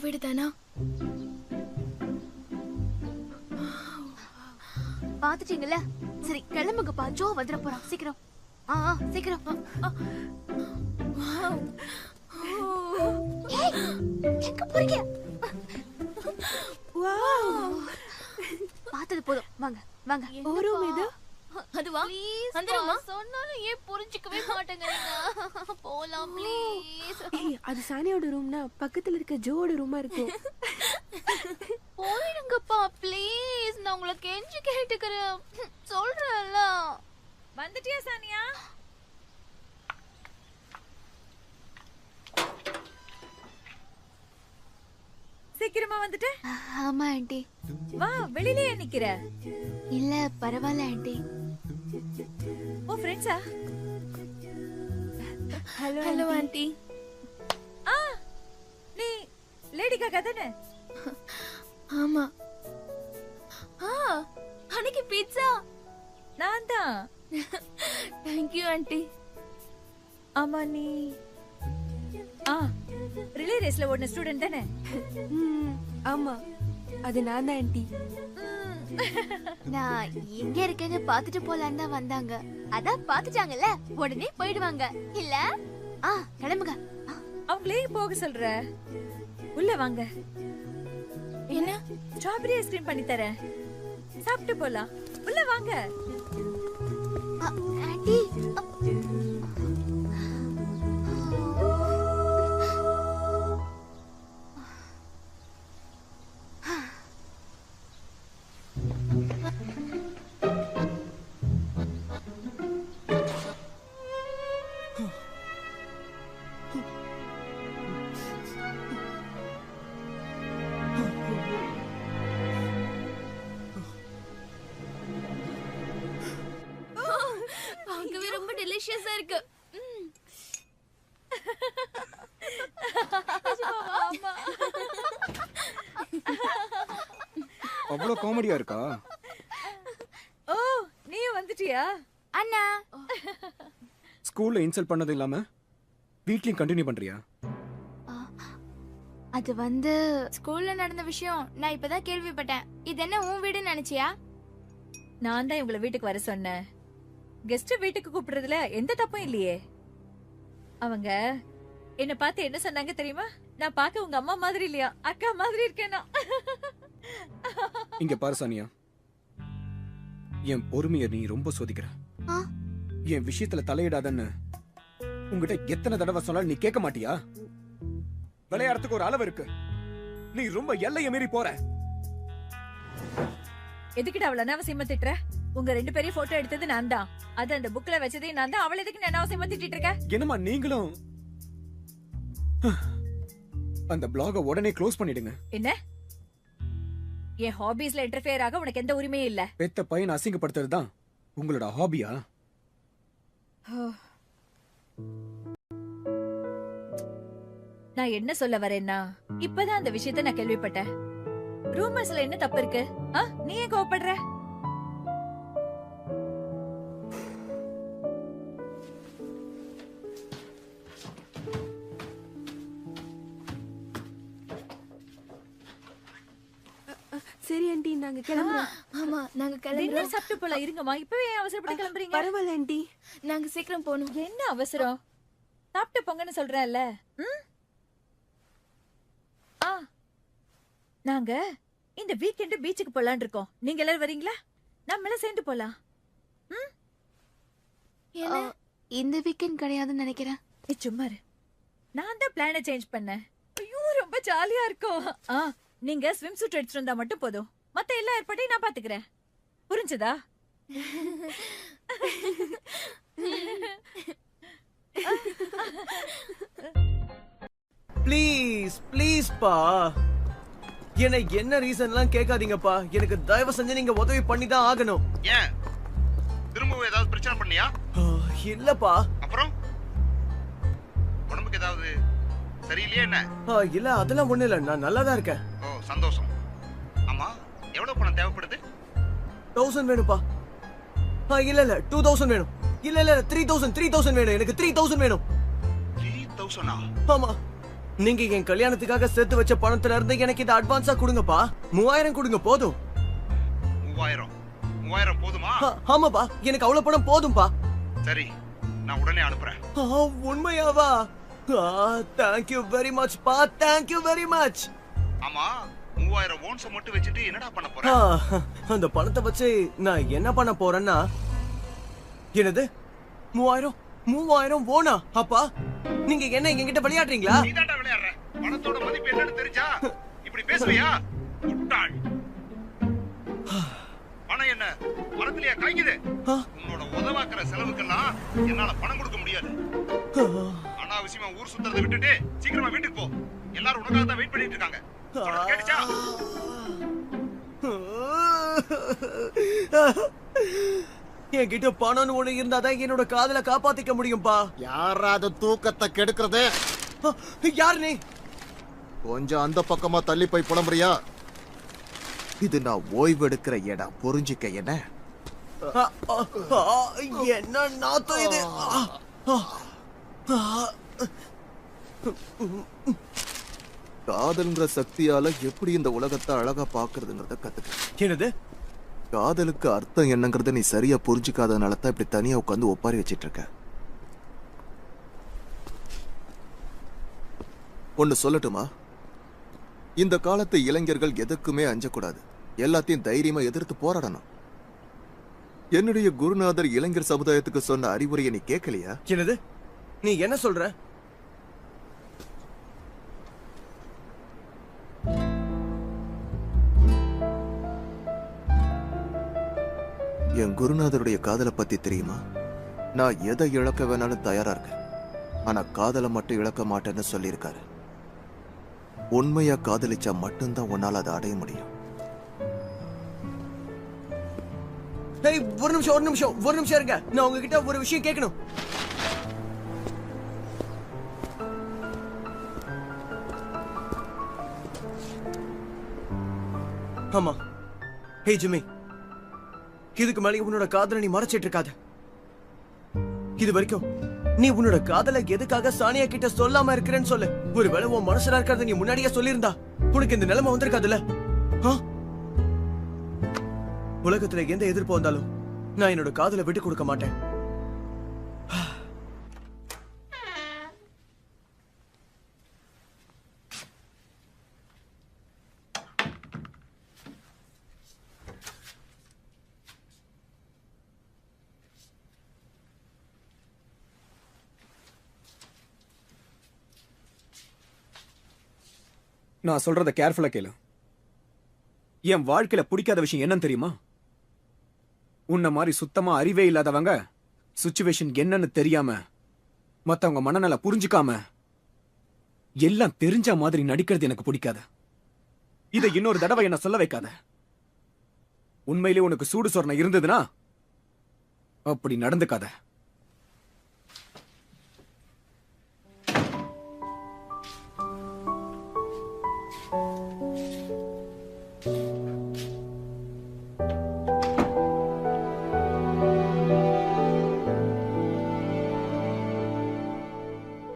வீடு தானா? பாத்துட்டீங்கல்ல? சரி கிளம்புங்கப்பா, ஜோ வந்துட போறான். சீக்கிரம் சீக்கிரம். எங்க போறீங்க? பார்த்தது போதும், வாங்க வாங்க. ஒரு மீது அதுவா? வந்துருமா? சொன்னாலும் ஏன் புரிஞ்சிக்கவே மாட்டேங்கறீங்க? போலாம் ப்ளீஸ். அது சானியோட ரூம்னா பக்கத்துல இருக்க ஜோவோட ரூமா இருக்கும். போயிடுங்கப்பா ப்ளீஸ், நான் உங்களை கெஞ்சி கேட்டுக்கிறேன். சொல்றேன்ல. வந்துட்டியா சானியா? சீக்கிரமா வந்துட்ட? ஆமா ஆண்டி. வா, வெளியிலே நிக்கிற. இல்ல பரவாயில்ல ஆண்டி. ஓ ஃப்ரெண்ட்ஸா? Hello aunty. நீ லேடி காக்கா தானே? ஆமா. அன்னைக்கு பீட்சா நான் தான். Thank you aunty. ஆமா, நீ ரிலே ரேஸ்ல ஓடுன ஸ்டூடண்ட் தானே? ஆமா, அது நான் தான் ஆண்டி. நான் எங்க இருக்கேன்னு பாத்துட்டு போலான்னு தான் வந்தாங்க. அதான் பாத்துட்டாங்கல்ல, உடனே போயிடுவாங்க இல்ல? கிளம்புங்க. அவங்களே போக சொல்ற. உள்ள வாங்க. என்ன? ஸ்ட்ராபெரி ஐஸ்கிரீம் பண்ணி தரேன், சாப்பிட்டு போலாம். உள்ள வாங்க. ஆண்டி பார்க்கவே ரொம்ப டெலிஷியஸா இருக்கு. அவ்வளவு காமெடியா இருக்கா? ஓ, நீயும் வந்துட்டியா? அண்ணா, ஸ்கூல்ல இன்சல்ட் பண்ணது இல்லாம வீட்லயும் கண்டினியூ பண்றியா? அது வந்து ஸ்கூல்ல நடந்த விஷயம் நான் இப்பதான் கேள்விப்பட்டேன். இது என்ன உன் வீடுன்னு நினைச்சியா? நான் தான் இவங்கள வீட்டுக்கு வர சொன்னேன். கெஸ்ட் வீட்டுக்கு கூப்பிடுறதுல எந்த தப்பும் இல்லையே. அவங்க என்ன பார்த்து என்ன சொன்னாங்க தெரியுமா? நான் பார்க்க உங்க அம்மா மாதிரி இல்லையா, அக்கா மாதிரி இருக்கேனா. இங்க பாரு சானியா, என் பொறுமையை நீ ரொம்ப சோதிக்கிற. என் விஷயத்துல தலையிடாதன்னு உங்ககிட்ட எத்தனை தடவை சொன்னாலும் நீ கேட்க மாட்டியா? விளையாடுறதுக்கு ஒரு அளவு இருக்கு, நீ ரொம்ப எல்லையை மீறி போற. எதுக்கிட்ட அவள அனாவசியமா திட்டுற? உங்க ரெண்டு பேரையும் போட்டோ எடுத்தது நான் தான், அது அந்த புக்ல வச்சதே நான் தான். அவள எதுக்கு அனாவசியமா திட்டிட்டு இருக்க? என்னமா நீங்களும் அந்த பிளாக உடனே க்ளோஸ் பண்ணிடுங்க. என்ன? என் ஹாபீஸ்ல இன்டர்ஃபியர் ஆக உனக்கு எந்த உரிமையும் இல்ல. பெத்த பையனை அசிங்கப்படுத்துறது தான் உங்களோட ஹாபியா? நான் என்ன சொல்ல வரேன்னா, இப்பதான் அந்த விஷயத்த நான் கேள்விப்பட்டேன். ரூமர்ஸ்ல என்ன தப்பு இருக்கு? நீ ஏன் கோவப்படுற? சரி ஆண்டி, நாங்க கிளம்புறோம். ஆமா, நாங்க கிளம்புறோம். டின்னர் சாப்பிட்டு போலாம். இருங்கம்மா, இப்பவே ஏன் அவசரப்பட்டு கிளம்புறீங்க? பரவாயில்ல ஆண்டி, நாங்க சீக்கிரம் போகணும். என்ன அவசரம்? சாப்பிட்டு போங்கன்னு சொல்றேன்ல. நாங்க இந்த வீக்கெண்ட் பீச்சுக்கு போலான்னு இருக்கோம். நீங்க எல்லாரும் வரீங்களா? நம்மள சேர்ந்து போலாம். இந்த வீக்கெண்ட் கிடையாதுன்னு நினைக்கிறேன். நீ சும்மா இரு. நான் தான் பிளானை சேஞ்ச் பண்ணேன். ஐயோ, ரொம்ப ஜாலியா இருக்கும். நீங்க ஸ்விம் சூட் எடுத்துட்டு வந்தா மட்டும் போதும். மத்த எல்லா ஏற்பாட்டையும் நான் பாத்துக்கிறேன். புரிஞ்சதா? ப்ளீஸ் ப்ளீஸ் பா, என்ன ரீசன்லாம் கேட்காதீங்கப்பா. எனக்கு தயவு செஞ்சு நீங்க உதவி பண்ணி தான் ஆகணும். ஏன் திரும்பவும் ஏதாவது பிரச்சனை பண்ணியா? இல்லப்பா. அப்புறம் உடம்புக்கு ஏதாவது சரியில்லையா என்ன? இல்ல, அதெல்லாம் ஒண்ணு இல்ல, நான் நல்லா தான் இருக்கேன். ஓ, சந்தோஷம். ஆமா, எவ்வளவு பணம் தேவைப்படுது? 1000 வேணும்ப்பா. இல்ல இல்ல 2000 வேணும். இல்ல இல்ல 3000 வேணும். எனக்கு 3000 வேணும். 3000? ஆமா. நீங்க என் கல்யாணத்துக்காக சேர்த்து வச்ச பணத்துல இருந்து எனக்கு இதை அட்வான்ஸா கொடுங்கப்பா. 3000 கொடுங்க போதும். 3000 போதுமா? ஆமாப்பா, எனக்கு அவ்வளவு பணம் போதும்பா. சரி, நான் உடனே அனுப்புறேன். உண்மையாவா? thank you very much பா, thank you very much. ஆமா, 3000 ஓன்ஸ் மட்டும் வச்சிட்டு என்னடா பண்ண போற? அந்த பணத்தை வச்சு நான் என்ன பண்ண போறேன்னா, என்னது 3000 ஓனா? அப்பா நீங்க என்ன என்கிட்ட விளையாடுறீங்களா? நீதான்டா விளையாடுற. பணத்தோட மதிப்பு என்னன்னு தெரிஞ்சா இப்படி பேசுவியா? முட்டாள். பணம் என்ன மரத்திலேயே காய்க்குது? உன்னோட உதவாக்குற செலவுக்கெல்லாம் என்னால பணம் கொடுக்க முடியாது. அனாவசியமா ஊர் சுத்துறதை விட்டுட்டு சீக்கிரமா வீட்டுக்கு போ. எல்லாரும் உனக்காக தான் வெயிட் பண்ணிட்டு இருக்காங்க. கேட்டுச்சா? என்கிட்ட பணம்னு ஒண்ணு இருந்தாதான் என்னோட காதல காப்பாத்திக்க முடியும்பா. யாராவது தூக்கத்தை கெடுக்கிறது? யார் நீ? கொஞ்சம் அந்த பக்கமா தள்ளி போய் புலம்புறியா? இது நான் ஓய்வு எடுக்கிற இடம், புரிஞ்சுக்க. என்ன என்ன நாத்தம் இது? காதல்ன்ற சக்தியால எப்படி இந்த உலகத்தை அழகா பாக்குறதுங்கிறத கத்துக்க. என்னது? காதலுக்கு அர்த்தம் என்னங்கறத நீ சரியா புரிஞ்சுக்காதனால தான் இப்படி தனியா உட்காந்து ஒப்பாரி வச்சிட்டு இருக்க. ஒன்னு சொல்லட்டுமா? இந்த காலத்து இளைஞர்கள் எதுக்குமே அஞ்சக்கூடாது. எல்லாத்தையும் தைரியமா எதிர்த்து போராடணும். என்னுடைய குருநாதர் இளைஞர் சமுதாயத்துக்கு சொன்ன அறிவுரையை நீ கேட்கலையா? என்னது? நீ என்ன சொல்ற? என் குருநாதருடைய காதலை பத்தி தெரியுமா? நான் எதை இழக்க வேணாலும் தயாரா இருக்கேன், ஆனா காதலை மட்டும் இழக்க மாட்டேன்னு சொல்லியிருக்காரு. உண்மையா காதலிச்சா மட்டும்தான் உன்னால அதை அடைய முடியும். ஒரு நிமிஷம் இருங்க. நான் உங்ககிட்ட ஒரு விஷயம் கேட்கணும். ஆமா. ஹே ஜிம்மி, இதுக்கு மேலே உன்னோட காதலை நீ மறைச்சிட்டு இருக்காத. இது வரைக்கும் நீ உன்னோட காதலை எதுக்காக சானியா கிட்ட சொல்லாம இருக்கிறேன்னு சொல்லு. ஒருவேளை உன் மனசுல இருக்கிறத நீ முன்னாடியே சொல்லியிருந்தா உனக்கு இந்த நிலைமை வந்திருக்காதுல்ல? உலகத்துல எந்த எதிர்ப்பு வந்தாலும் நான் என்னோட காதலை விட்டு கொடுக்க மாட்டேன். நான் சொல்றத கேர்ஃபுல்லா கேளு. என் வாழ்க்கையில பிடிக்காத விஷயம் என்னன்னு தெரியுமா? உன்ன மாதிரி சுத்தமா அறிவே இல்லாதவங்க சிச்சுவேஷன் என்னன்னு தெரியாம, மத்தவங்க மனநல புரிஞ்சுக்காம, எல்லாம் தெரிஞ்ச மாதிரி நடிக்கிறது எனக்கு பிடிக்காது. இதை இன்னொரு தடவை என்ன சொல்ல வைக்காத. உண்மையிலே உனக்கு சூடு சொரணை இருந்ததுன்னா அப்படி நடந்துக்காத.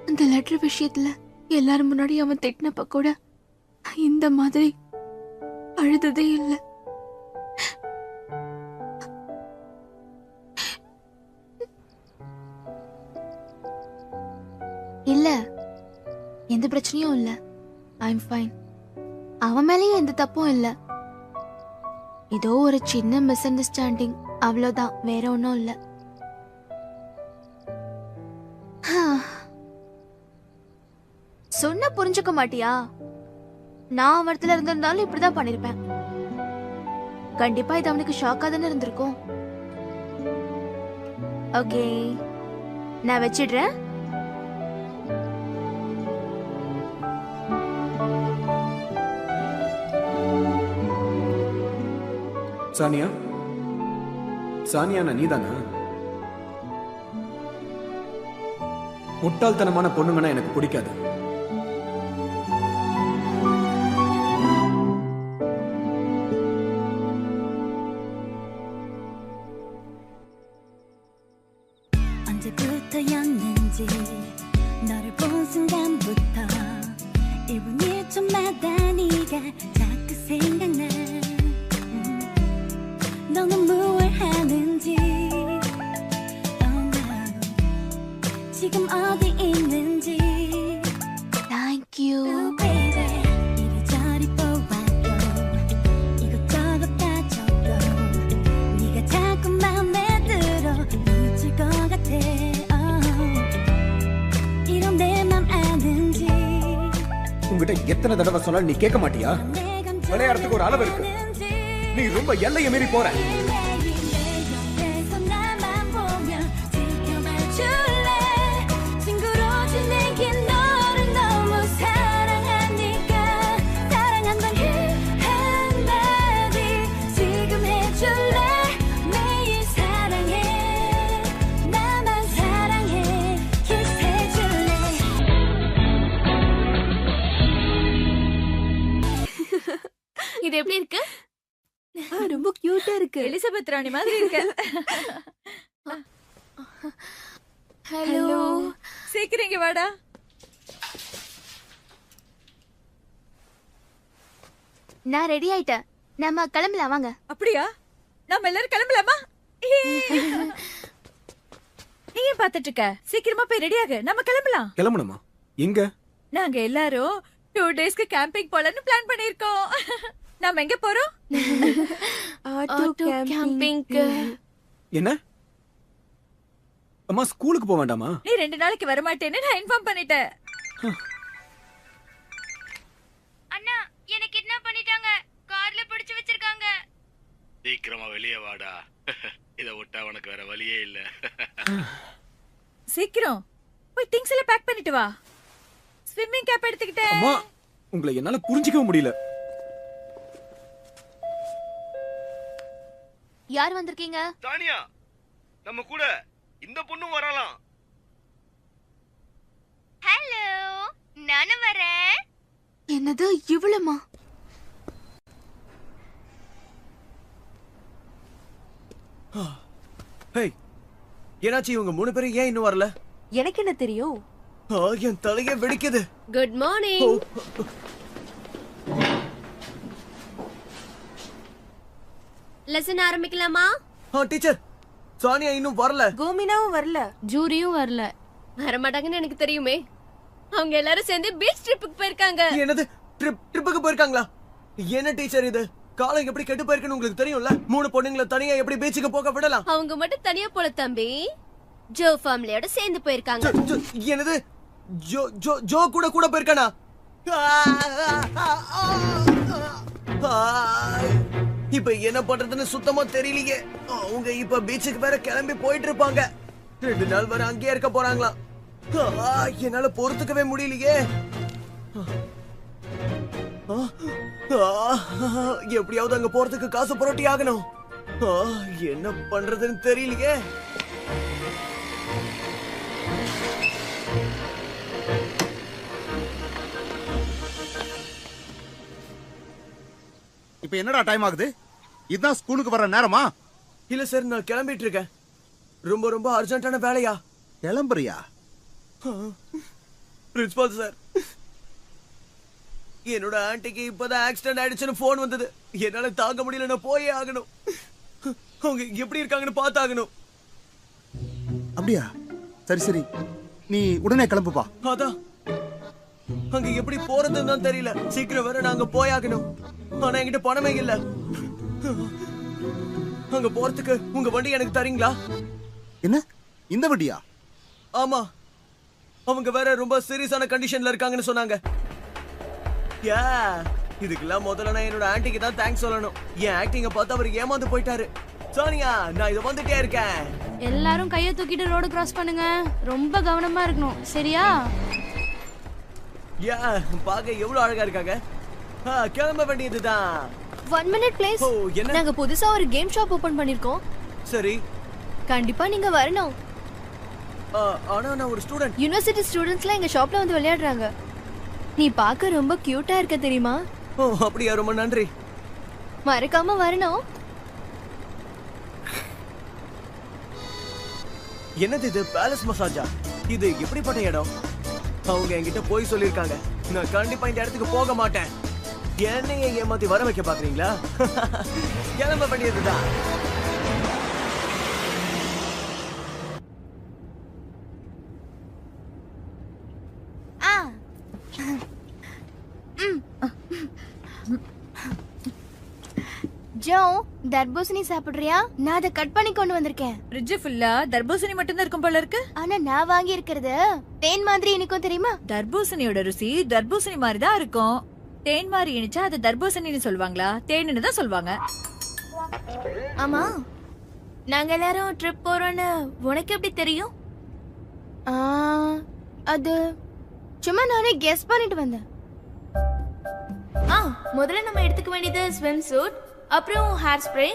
இந்த லெட்டர் விஷயத்துல எல்லாரும் முன்னாடி அவன் திட்டினப்ப கூட இந்த மாதிரி அழுததே இல்லை. இல்ல, எந்த பிரச்சனையும் இல்ல. I'm fine. அவன் மேலேயும் எந்த தப்பும் இல்ல. ஏதோ ஒரு சின்ன மிஸ் அண்டர்ஸ்டாண்டிங், அவ்வளவுதான், வேற ஒன்னும் இல்ல. சொன்ன புரிஞ்சுக்க மாட்டியா? நான் அவன் இடத்துல இருந்திருந்தாலும் இப்படிதான் பண்ணிருப்பேன். கண்டிப்பா இது அவனுக்கு ஷாக்கா தானே இருந்திருக்கும். ஓகே, நான் வச்சிடுறேன். சானியா, சானியா நீதானா? முட்டாள்தனமான பொண்ணுங்கன்னா எனக்கு பிடிக்காது. 언제부터였는지 너를 본 순간부터 1분 1초마다 네가 자꾸 생각나 너는 뭘 하는지 oh no. 지금 어디 있는지 Thank you. oh baby 이리저리 보아도 이것저것 따져도 네가 자꾸 맘에 들어 미칠 것 같아 이런 내 맘 아는지 உங்ககிட்ட எத்தனை தடவை சொன்னாலும் நீ கேட்க மாட்டியா? விளையாடுறதுக்கு ஒரு அளவு இருக்கு. நீ ரொம்ப எல்லையை மீறி போற. இது எப்படி இருக்கு? ரொம்ப கியூட்டா இருக்கு. எலிசபெத் ராணி மாதிரி இருக்கு. ஹலோ. சீக்கிரம் இங்க வாடா. நான் ரெடி ஆயிட்டேன். நம்ம கிளம்பலாம் வாங்க. அப்படியா? நாம எல்லாரும் கிளம்பலாமா? நீ ஏன் பாத்துட்டு இருக்க? சீக்கிரமா போய் ரெடி ஆகு. நம்ம கிளம்பலாம். கிளம்பணுமா? எங்க? நாங்க எல்லாரும் 2 டேஸ்க்கு கேம்பிங் போலான்னு பிளான் பண்ணிருக்கோம். நாம எங்க போறோம்? ஆட்டோ கேம்பிங்க்கு. என்ன? அம்மா ஸ்கூலுக்கு போக வேண்டாமா? நீ 2 நாளைக்கு வர மாட்டேன்னு நான் இன்ஃபார்ம் பண்ணிட்டேன். அண்ணா, என்ன கிட்னாப் பண்ணிட்டாங்க. கார்ல பிடிச்சு வச்சிருக்காங்க. சீக்கிரமா வெளியே வாடா. இத விட்டா உனக்கு வேற வழியே இல்ல. சீக்கிரம் போய் திங்ஸ் எல்லாம் பேக் பண்ணிட்டு வா. ஸ்விம்மிங் கேப் எடுத்துக்கிட்டேன். அம்மா, உங்களை என்னால புரிஞ்சிக்க முடியல. யார் வந்திருக்கீங்க? தானியா, நம்ம கூட இந்த பொண்ணும் வரலாம். ஹலோ, நானும் வரேன். என்னது இவ்வளமா? ஹேய், என்னாச்சு இவங்க 3 பேரும் ஏன் இன்னும் வரல? எனக்கு என்ன தெரியும்? என் தலையே வெடிக்குது. Good morning. லெசன் ஆரம்பிக்கலாமா? டீச்சர், சானியா இன்னும் வரல. கோமினாவும் வரல. ஜூரியும் வரல. வரமாட்டாங்கன்னு எனக்கு தெரியுமே. அவங்க எல்லாரும் சேர்ந்து பீச் ட்ரிப்புக்கு போயிருக்காங்க. என்னது? ட்ரிப்புக்கு போயிருக்காங்களா? என்ன டீச்சர் இது? காலம் எப்படி கெட்டு போயிருக்குன்னு உங்களுக்கு தெரியும்ல? 3 பொண்ணுங்களை தனியா எப்படி பீச்சுக்கு போக விடலாம்? அவங்க மட்டும் தனியா போல தம்பி. ஜோ ஃபேமிலியோட சேர்ந்து போயிருக்காங்க. என்னது? ஜோ கூட போயிருக்கானா? இப்ப என்ன பண்றதுன்னு சுத்தமா தெரியலையே. அவங்க இப்ப பீச்சுக்கு வேற கிளம்பி போயிட்டு இருப்பாங்க. 2 நாள் வரை அங்கேயே இருக்க போறாங்களா? என்னால பொறுத்துக்கவே முடியலையே. எப்படியாவது அங்க போறதுக்கு காசு புரட்டி ஆகணும். என்ன பண்றதுன்னு தெரியலையே. இப்ப என்னடா டைம் ஆகுது? இதுதான் ஸ்கூலுக்கு வர நேரமா? இல்ல சார், நான் கிளம்பிட்டு இருக்கேன். ரொம்ப அர்ஜென்ட்டான வேலையா? கிளம்புறியா? பிரின்சிபால் சார், என்னோட ஆன்ட்டிக்கு இப்பதான் ஆக்சிடென்ட் ஆயிடுச்சுன்னு போன் வந்தது. என்னால தாங்க முடியல, நான் போயே ஆகணும். அவங்க எப்படி இருக்காங்கன்னு பார்த்தாகணும். அப்படியா? சரி, நீ உடனே கிளம்புப்பா. அதான் அங்க எப்படி போறதுன்னு தான் தெரியல. சீக்கிரம் வர நாங்க போயாகணும். ஆனா என்கிட்ட பணமே இல்ல. அங்க போறதுக்கு உங்க வண்டி எனக்கு தரீங்களா? என்ன, இந்த வண்டியா? ஆமா, அவங்க வேற ரொம்ப சீரியஸான கண்டிஷன்ல இருக்காங்கன்னு சொன்னாங்க. இதுக்கெல்லாம் முதல்ல நான் என்னோட ஆன்ட்டிக்கு தான் தேங்க்ஸ் சொல்லணும். என் ஆக்டிங்க பார்த்து அவர் ஏமாந்து போயிட்டாரு. சானியா, நான் இத வந்துட்டே இருக்கேன். எல்லாரும் கையை தூக்கிட்டு ரோடு கிராஸ் பண்ணுங்க. ரொம்ப கவனமா இருக்கணும், சரியா? பாக்க எவ்வளவு அழகா இருக்காங்க. கிளம்ப வேண்டியதுதான். 1 minute please. என்ன? நாங்க புதுசா ஒரு கேம் ஷாப் ஓபன் பண்ணிருக்கோம். சரி, கண்டிப்பா நீங்க வரணும். ஆனா நான் ஒரு ஸ்டூடண்ட். யுனிவர்சிட்டி ஸ்டூடண்ட்ஸ்லாம் எங்க ஷாப்ல வந்து விளையாடுறாங்க. நீ பார்க்க ரொம்ப கியூட்டா இருக்க தெரியுமா? அப்படியா? ரொம்ப நன்றி. மறக்காம வரணும். என்னது இது? பேலஸ் மசாஜா? இது எப்படிப்பட்ட இடம்? அவங்க என்கிட்ட போய் சொல்லிருக்காங்க. நான் கண்டிப்பா இந்த இடத்துக்கு போக மாட்டேன். என்னைய ஏமாத்தி வர வைக்க பாக்குறீங்களா? கிளம்ப வேண்டியதுதான். ஜோ, தர்பூசணி சாப்பிடுறியா? நான் அதை கட் பண்ணி கொண்டு வந்திருக்கேன். ஃப்ரிட்ஜ் ஃபுல்லா தர்பூசணி மட்டும் தான் இருக்கும் போல இருக்கு. ஆனா நான் வாங்கி இருக்கிறது தேன் மாதிரி இனிக்கும் தெரியுமா? தர்பூசணியோட ருசி தர்பூசணி மாதிரி தான் இருக்கும். தேன் மாதிரி இனிச்சா அது தர்பூசணின்னு சொல்லுவாங்களா, தேன்னு தான் சொல்லுவாங்க. ஆமா, நாங்க எல்லாரும் ட்ரிப் போறோம்னு உனக்கு எப்படி தெரியும்? அது சும்மா நானே கெஸ் பண்ணிட்டு வந்தேன். முதல்ல நம்ம எடுத்துக்க வேண்டியது ஸ்விம் சூட், அப்புறம் hair spray,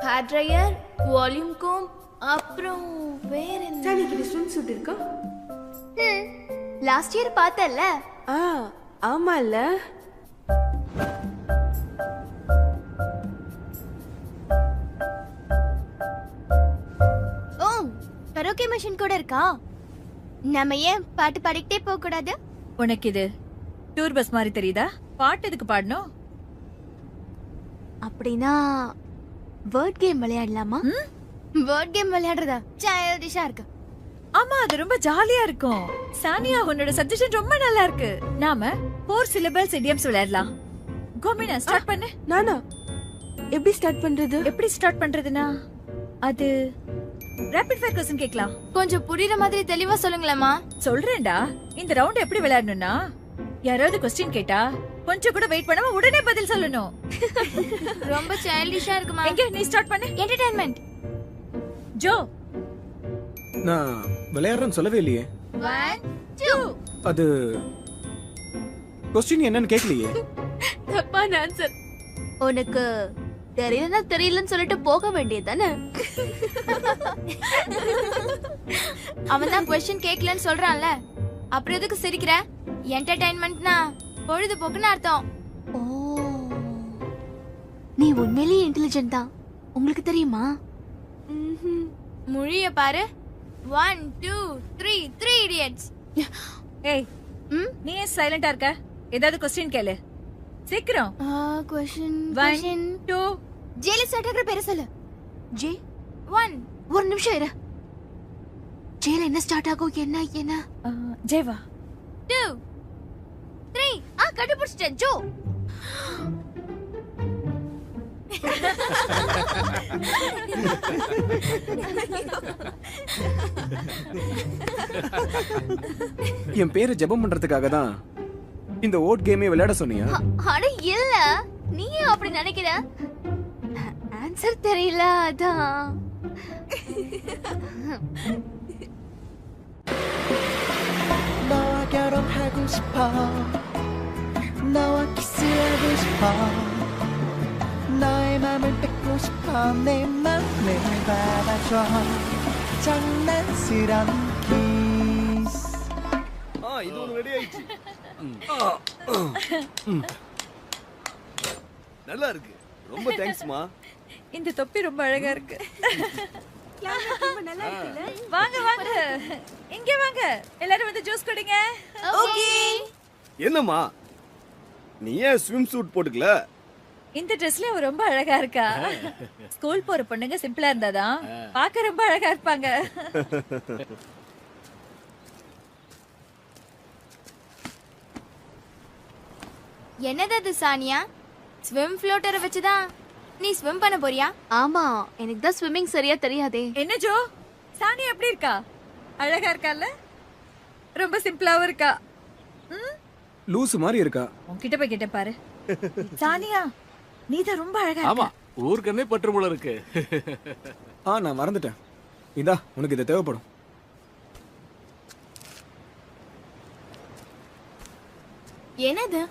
hair dryer, volume comb, அப்புறம் வேற என்ன? சாணிக்கு ஸ்விம் சூட் இருக்கா? லாஸ்ட் இயர் பார்த்தல. ஆமால. ஓ, கரோக்கே மெஷின் கூட இருக்கா? நம்ம ஏன் பாட்டு பாடிக்கிட்டே போக கூடாது? உனக்கு இது டூர் பஸ் மாதிரி தெரியுதா? பாட்டு எதுக்கு பாடணும்? அப்படின்னா வேர்ட் கேம் விளையாடலாமா? வேர்ட் கேம் விளையாடுறதா சைல்டிஷா இருக்கு. ஆமா, அது ரொம்ப ஜாலியா இருக்கும். சானியா, உன்னோட சஜஷன் ரொம்ப நல்லா இருக்கு. நாம 4 syllables idioms விளையாடலாம். கோமினா, ஸ்டார்ட் பண்ணு. நானா? எப்படி ஸ்டார்ட் பண்றது? எப்படி ஸ்டார்ட் பண்றதுனா அது ரேபிட் ஃபயர் क्वेश्चन கேக்கலாம். கொஞ்சம் புரியுற மாதிரி தெளிவா சொல்லுங்களேமா. சொல்றேன்டா. இந்த ரவுண்ட் எப்படி விளையாடணும்னா, யாராவது क्वेश्चन கேட்டா கொஞ்சம் கூட வெயிட் பண்ணாம உடனே பதில் சொல்லணும். ரொம்ப சைல்டிஷா இருக்குமா? எங்க நீ ஸ்டார்ட் பண்ணு. என்டர்டெயின்மென்ட். ஜோ, நான் விளையாடுறேன்னு சொல்லவே இல்லையே. 1 2. அது கொஸ்டின் என்னன்னு கேட்கலையே. தப்பான ஆன்சர். உனக்கு தெரியலன்னா தெரியலன்னு சொல்லிட்டு போக வேண்டியதுதானே? அவன் தான் क्वेश्चन கேட்கலன்னு சொல்றான்ல, அப்புறம் எதுக்கு சிரிக்கிற? என்டர்டெயின்மென்ட்னா பொழுதுபோக்குன்னு அர்த்தம். ஓ, நீ உண்மையிலேயே இன்டெலிஜென்ட் தான். உங்களுக்கு தெரியுமா? மொழிய பாரு. 1 2 3 3 idiots. ஏய், நீ ஏன் சைலண்டா இருக்க? ஏதாவது क्वेश्चन கேளு சீக்கிரம். क्वेश्चन 1 2. ஜேல ஸ்டார்ட் ஆகுற பேரை சொல்லு. ஜே 1. ஒரு நிமிஷம் இரு. ஜேல என்ன ஸ்டார்ட் ஆகும்? என்ன ஜேவா. 2 3. கண்டுபிடிச்சிட்டேன். ஜோ. என் பேரு ஜெபம் பண்றதுக்காக தான் இந்த ஓட் கேமே விளையாட சொன்னியா? அட இல்ல, நீ அப்படி நினைக்கிற. ஆன்சர் தெரியல அதான். 너와 결혼하고 싶어. 너와 키스하고 싶어. 너의 맘을 뺏고 싶어. 내 맘을 받아줘. 장난스런 kiss. இது ஒன்று ரெடி ஆயிடுச்சு. நல்லா இருக்கு. ரொம்ப தேங்க்ஸ்மா. இந்த தொப்பி ரொம்ப அழகா இருக்கு. வாங்க வாங்க, இங்க வாங்க, எல்லாரும் வந்து ஜூஸ் குடிங்க. ஓகே. என்னம்மா, நீ ஏன் ஸ்விம் சூட் போட்டுக்கல? இந்த ட்ரெஸ்ல அவ ரொம்ப அழகா இருக்கா. ஸ்கூல் போற பொண்ணுங்க சிம்பிளா இருந்தாதான் பார்க்க ரொம்ப அழகா இருப்பாங்க. என்னது அது சானியா? ஸ்விம் ஃப்ளோட்டரை வச்சுதான் நீ ஸ்விம் பண்ண போறியா? ஆமா, எனக்கு தான் ஸ்விம்மிங் சரியா தெரியாதே. என்ன ஜோ, சானியா எப்படி இருக்கா? அழகா இருக்கால? ரொம்ப சிம்பிளாவும் இருக்கா. லூசு மாதிரி இருக்கா. உன்கிட்ட போய் கேட்ட பாரு. சானியா, நீ தான் ரொம்ப அழகா ஆமா, ஊர்க்கண்ணே பற்று போல இருக்கு. நான் மறந்துட்டேன். இதா உனக்கு இது தேவைப்படும். என்னது?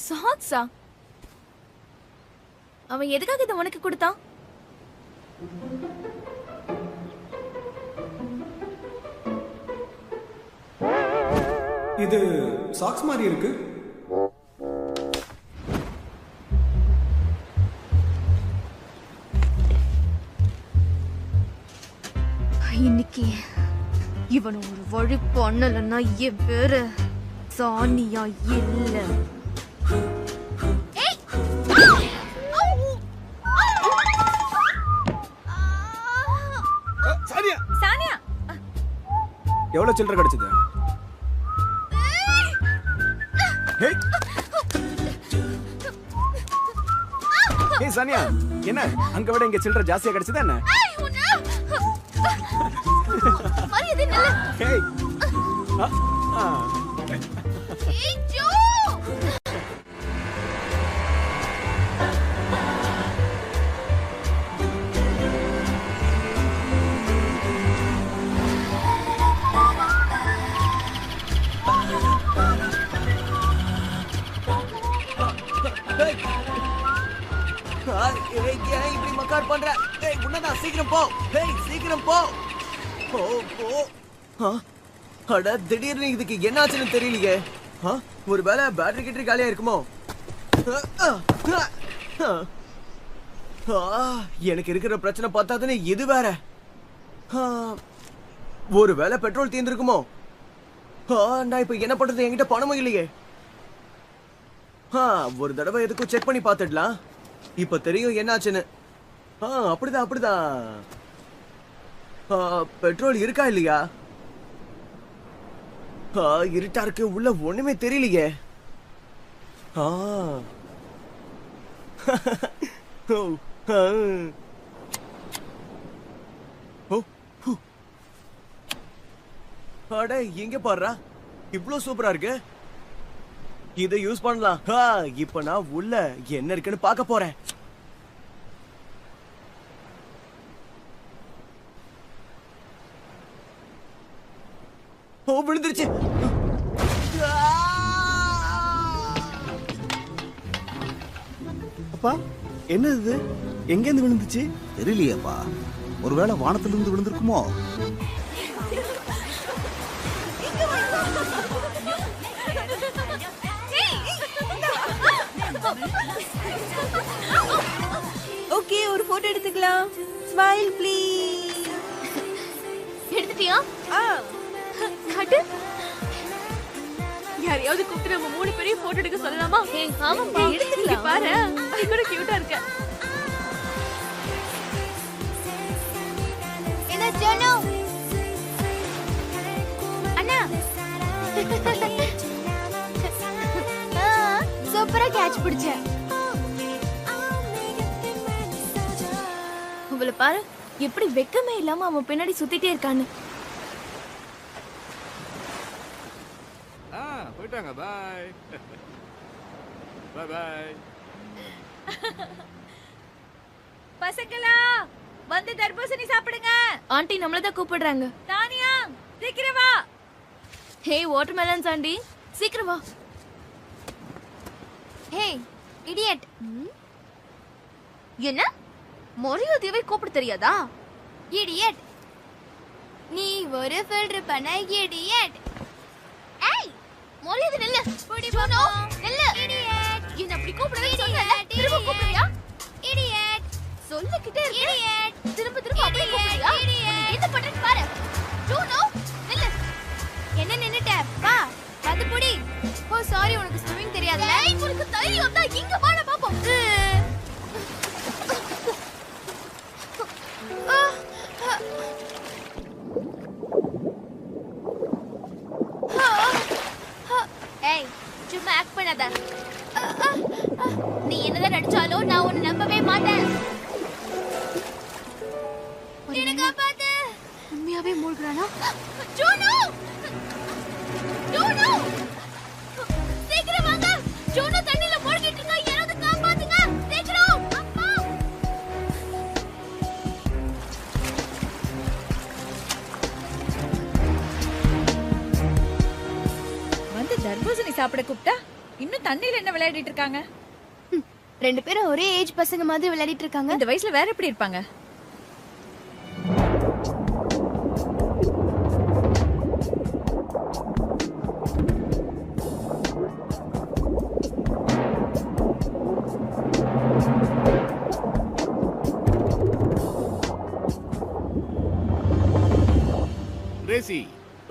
சாக்ஸா? அவன் எதுக்காக இதை உனக்கு கொடுத்தான்? இது சாக்ஸ் மாதிரி இருக்கு. இன்னைக்கு இவனை ஒரு வழி பண்ணலன்னா என் பேரு சானியா இல்ல. சானியா சானியா எவ்வளவு சில்லறை கிடைச்சது? ஏய் ஏய் சானியா, என்ன அங்க விட இங்க சில்லறை ஜாஸ்தியா கிடைச்சதா என்ன? ஏய் ஏன் இப்படி மக்கார் பண்ற? ஏய் உன்னதான் சீக்கிரம் போ. ஏய் சீக்கிரம் போ. போ போ. அட திடீர்னு இதுக்கு என்னாச்சுன்னு தெரியலையே. ஒருவேளை பேட்டரி கிட்டரி காலியா இருக்குமோ? எனக்கு இருக்கிற பிரச்சனை பார்த்தாதுன்னு இது வேற. ஒருவேளை பெட்ரோல் தீர்ந்துருக்குமோ? நான் இப்ப என்ன பண்றது? என்கிட்ட பணமும் இல்லையே. ஒரு தடவை எதுக்கும் செக் பண்ணி பார்த்துடலாம். இப்ப தெரியும் என்னாச்சுன்னு. அப்படிதான் அப்படிதான். பெட்ரோல் இருக்கா இல்லையா? இருட்டா இருக்கு, உள்ள ஒண்ணுமே தெரியலையே. அட எங்க பாருடா, இவ்ளோ சூப்பரா இருக்கு. இதை யூஸ் பண்ணலாம். இப்ப நான் உள்ள என்ன இருக்குன்னு பார்க்க போறேன். விழுந்துருச்சு. அப்பா என்ன இது? எங்க இருந்து விழுந்துச்சு தெரியலையேப்பா. ஒருவேளை வானத்திலிருந்து விழுந்திருக்குமோ? ஓகே, ஒரு போட்டோ எடுத்துக்கலாம். Smile please. எடுத்துட்டியா? காட்டு. யாரையாவது கூப்பிட்டு நம்ம 3 பேரையும் போட்டோ எடுக்க சொல்லலாமா? ஆமாப்பா, எடுத்துக்கலாம். பாரு, அது கூட கியூட்டா இருக்கு. என்ன ஜோனோ? அண்ணா சூப்பரா கேட்ச் பிடிச்சேன். இவள பாரு, எப்படி வெக்கமே இல்லாம அவன் பின்னாடி சுத்திட்டே இருக்கான்னு. போயிட்டாங்க. பாய் பாய் பாய். பசங்களா வந்து தர்பூசணி சாப்பிடுங்க. ஆண்டி நம்மள தான் கூப்பிடுறாங்க. தானியா சீக்கிரம் வா. ஹே வாட்டர்மெலன்ஸ் ஆண்டி, சீக்கிரம் வா. ஹே இடியட். என்ன மரியாதையை கூப்பிட தெரியாதா? இடியட். நீ ஒரு ஃபில்டர் பண்ண இடியட். ஏய் மரியாதை நில்லு. ஜோனோ நில்லு. இடியட். என்ன அப்படி கூப்பிடவே சொன்னல? திரும்ப கூப்பிடுறியா? இடியட். சொல்லிக்கிட்டே இருக்க. இடியட். திரும்ப திரும்ப அப்படியே கூப்பிடுறியா? நீ என்ன பண்றன்னு பாரு. ஜோனோ நில்லு. என்ன நின்னுட்ட? வா அது புடி. ஓ சாரி, உனக்கு ஸ்விமிங் தெரியாதுல? ஏய் உனக்கு தைரியம் தான், இங்க வாடா பாப்போம். ஏய் சும்மா ஆக்ட் பண்ணாத. நீ என்னதான் நடிச்சாலும் நான் உன்னை நம்பவே மாட்டேன். எனக்கு பாத்து உண்மையாவே மூழ்குறானா? ஜோனோ ஜோனோ சீக்கிரம் வாங்க. ஜோனோ தண்ணில மூழ்கிட்டு இருக்கா. யாராவது காப்பாத்துங்க சீக்கிரம். அப்பா வந்து தர்பூசணி சாப்பிட கூப்பிட்டா இன்னும் தண்ணியில என்ன விளையாடிட்டு இருக்காங்க? 2 பேரும் ஒரே ஏஜ் பசங்க மாதிரி விளையாடிட்டு இருக்காங்க. இந்த வயசுல வேற எப்படி இருப்பாங்க? கிரேசி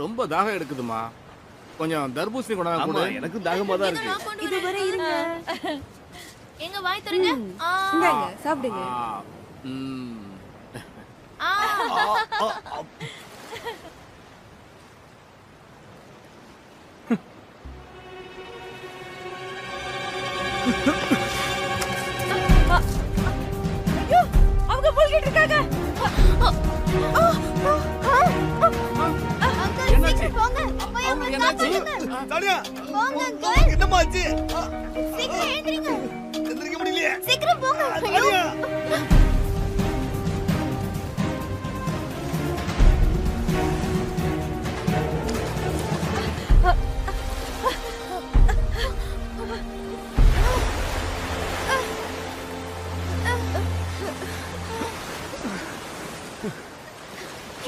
ரொம்ப ரொம்ப தாகம் எடுக்குதுமா. கொஞ்சம் தர்பூசணி கொண்டாங்க ஆமா, கூட. எனக்கு தாகமா தான் இருக்கு. இது வரை இருங்க. எங்க வாய் தருங்க. இந்தாங்க சாப்பிடுங்க. ம். ஐயோ அவங்க மூழ்கிட்டு இருக்காங்க. சீக்கிரம் போங்க. போய் அவங்களை காப்பாத்துங்க. சானியா போங்க அங்கிள். என்னம்மா ஆச்சு? சீக்கிரம் எழுந்திருங்க. எந்திரிக்க முடியலையே. சீக்கிரம் போங்க. சானியா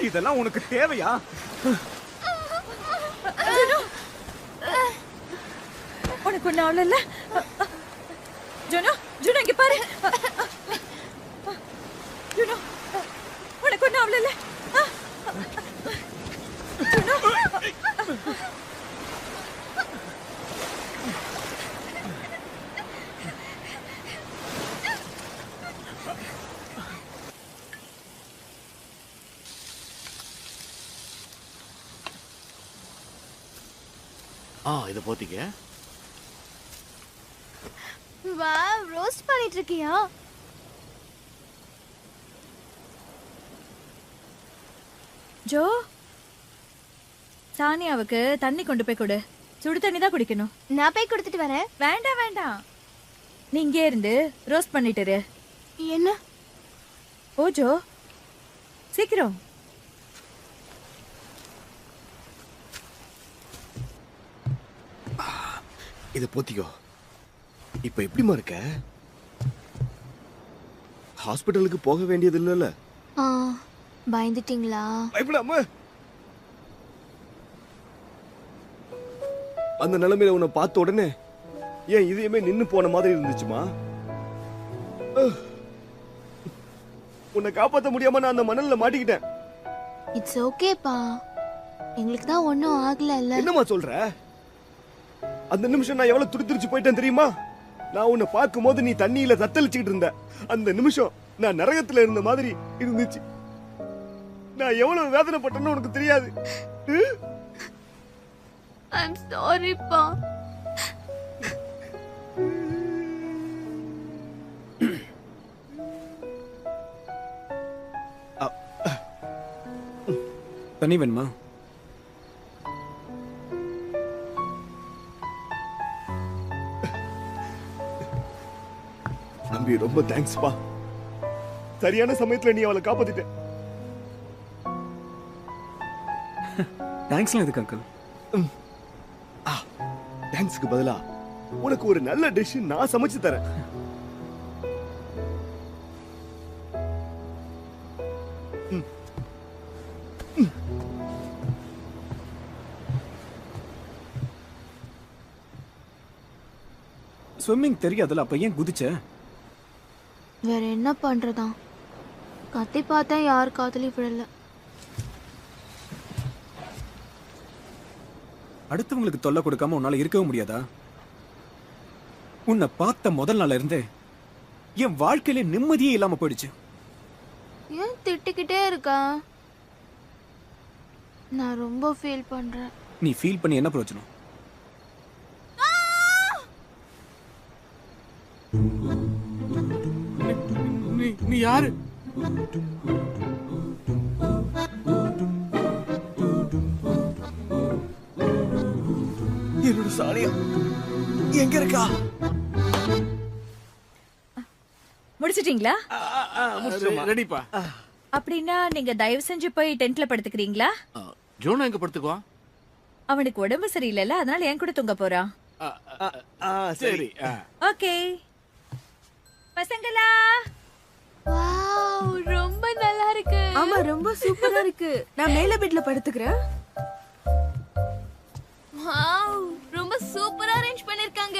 இதெல்லாம் உனக்கு தேவையா? உனக்கு ஒண்ணு அவ்வளவு இல்ல. ஜுனோ ஜுனோ இங்க பாரு. ஜுனோ உனக்கு ஒண்ணு அவ்வளவு இல்ல. ஜுனோ இத போத்திக்க. வாவ், ரோஸ்ட் பண்ணிட்டு இருக்கியா? ஜோ சானியாவுக்கு தண்ணி கொண்டு போய் கொடு. சுடு தண்ணி தான் குடிக்கணும். நான் போய் கொடுத்துட்டு வரேன். வேண்டாம் வேண்டாம், நீ இங்கே இருந்து ரோஸ்ட் பண்ணிட்டு இரு. என்ன? ஓ ஜோ சீக்கிரம். இத போத்திக்கோ. இப்ப எப்படிமா இருக்க? ஹாஸ்பிடலுக்கு போக வேண்டியது இல்லல்ல? பயந்துட்டீங்களா? பயப்படாம. அந்த நிலைமையில உன்னை பார்த்த உடனே ஏன் இதயமே நின்னு போன மாதிரி இருந்துச்சுமா. உன்னை காப்பாத்த முடியாம நான் அந்த மணல்ல மாட்டிக்கிட்டேன். இட்ஸ் ஓகேப்பா, எங்களுக்கு தான் ஒன்றும் ஆகல. என்னம்மா சொல்ற? அந்த நிமிஷம் நான் எவ்வளவு துடிதுடிச்சு போயிட்டேன் தெரியுமா? நான் உன்னை பார்க்கும் போது நீ தண்ணியில தத்தளிச்சுக்கிட்டு இருந்த. அந்த நிமிஷம் நான் நரகத்துல இருந்த மாதிரி இருந்துச்சு. நான் எவ்வளவு வேதனைப்பட்டேன்னு உனக்கு தெரியாது. I'm sorryப்பா. தண்ணி வேணுமா? தம்பி ரொம்ப தேங்க்ஸ்பா. சரியான சமயத்துல நீ அவளை காப்பாத்திட்ட. தேங்க்ஸ்லாம் எதுக்கு அங்கிள்? தேங்க்ஸ்க்கு பதிலா உனக்கு ஒரு நல்ல டிஷ் நான் சமைச்சு தரேன். ஸ்விம்மிங் தெரியாதுல, அப்ப ஏன் குதிச்ச? வேற என்ன பண்றதா? கத்தி பார்த்தேன், யார் காதலி விடல. அடுத்தவங்களுக்கு தொல்லை கொடுக்காம உன்னால இருக்கவே முடியாதா? உன்னை பார்த்த முதல் நாள்ல இருந்தே என் வாழ்க்கையில நிம்மதியே இல்லாம போயிடுச்சு. ஏன் திட்டிக்கிட்டே இருக்கா? நான் ரொம்ப ஃபீல் பண்றேன். நீ ஃபீல் பண்ணி என்ன பிரயோஜனம்? நீ யாரு? என்னோட சானியா எங்க இருக்கா? முடிச்சிட்டீங்களா? ரெடிப்பா. அப்படின்னா நீங்க தயவு செஞ்சு போய் டென்ட்ல படுத்துக்கிறீங்களா? ஜோனா எங்க படுத்துக்குவான்? அவனுக்கு உடம்பு சரியில்லைல, அதனால என் கூட தூங்க போறான். சரி. ஓகே பசங்களா. வாவ், ரொம்ப நல்லா இருக்கு. ஆமா ரொம்ப சூப்பரா இருக்கு. நான் மேல பெட்ல படுத்துக்கிறேன். வாவ், ரொம்ப சூப்பரா அரேஞ்ச் பண்ணிருக்காங்க.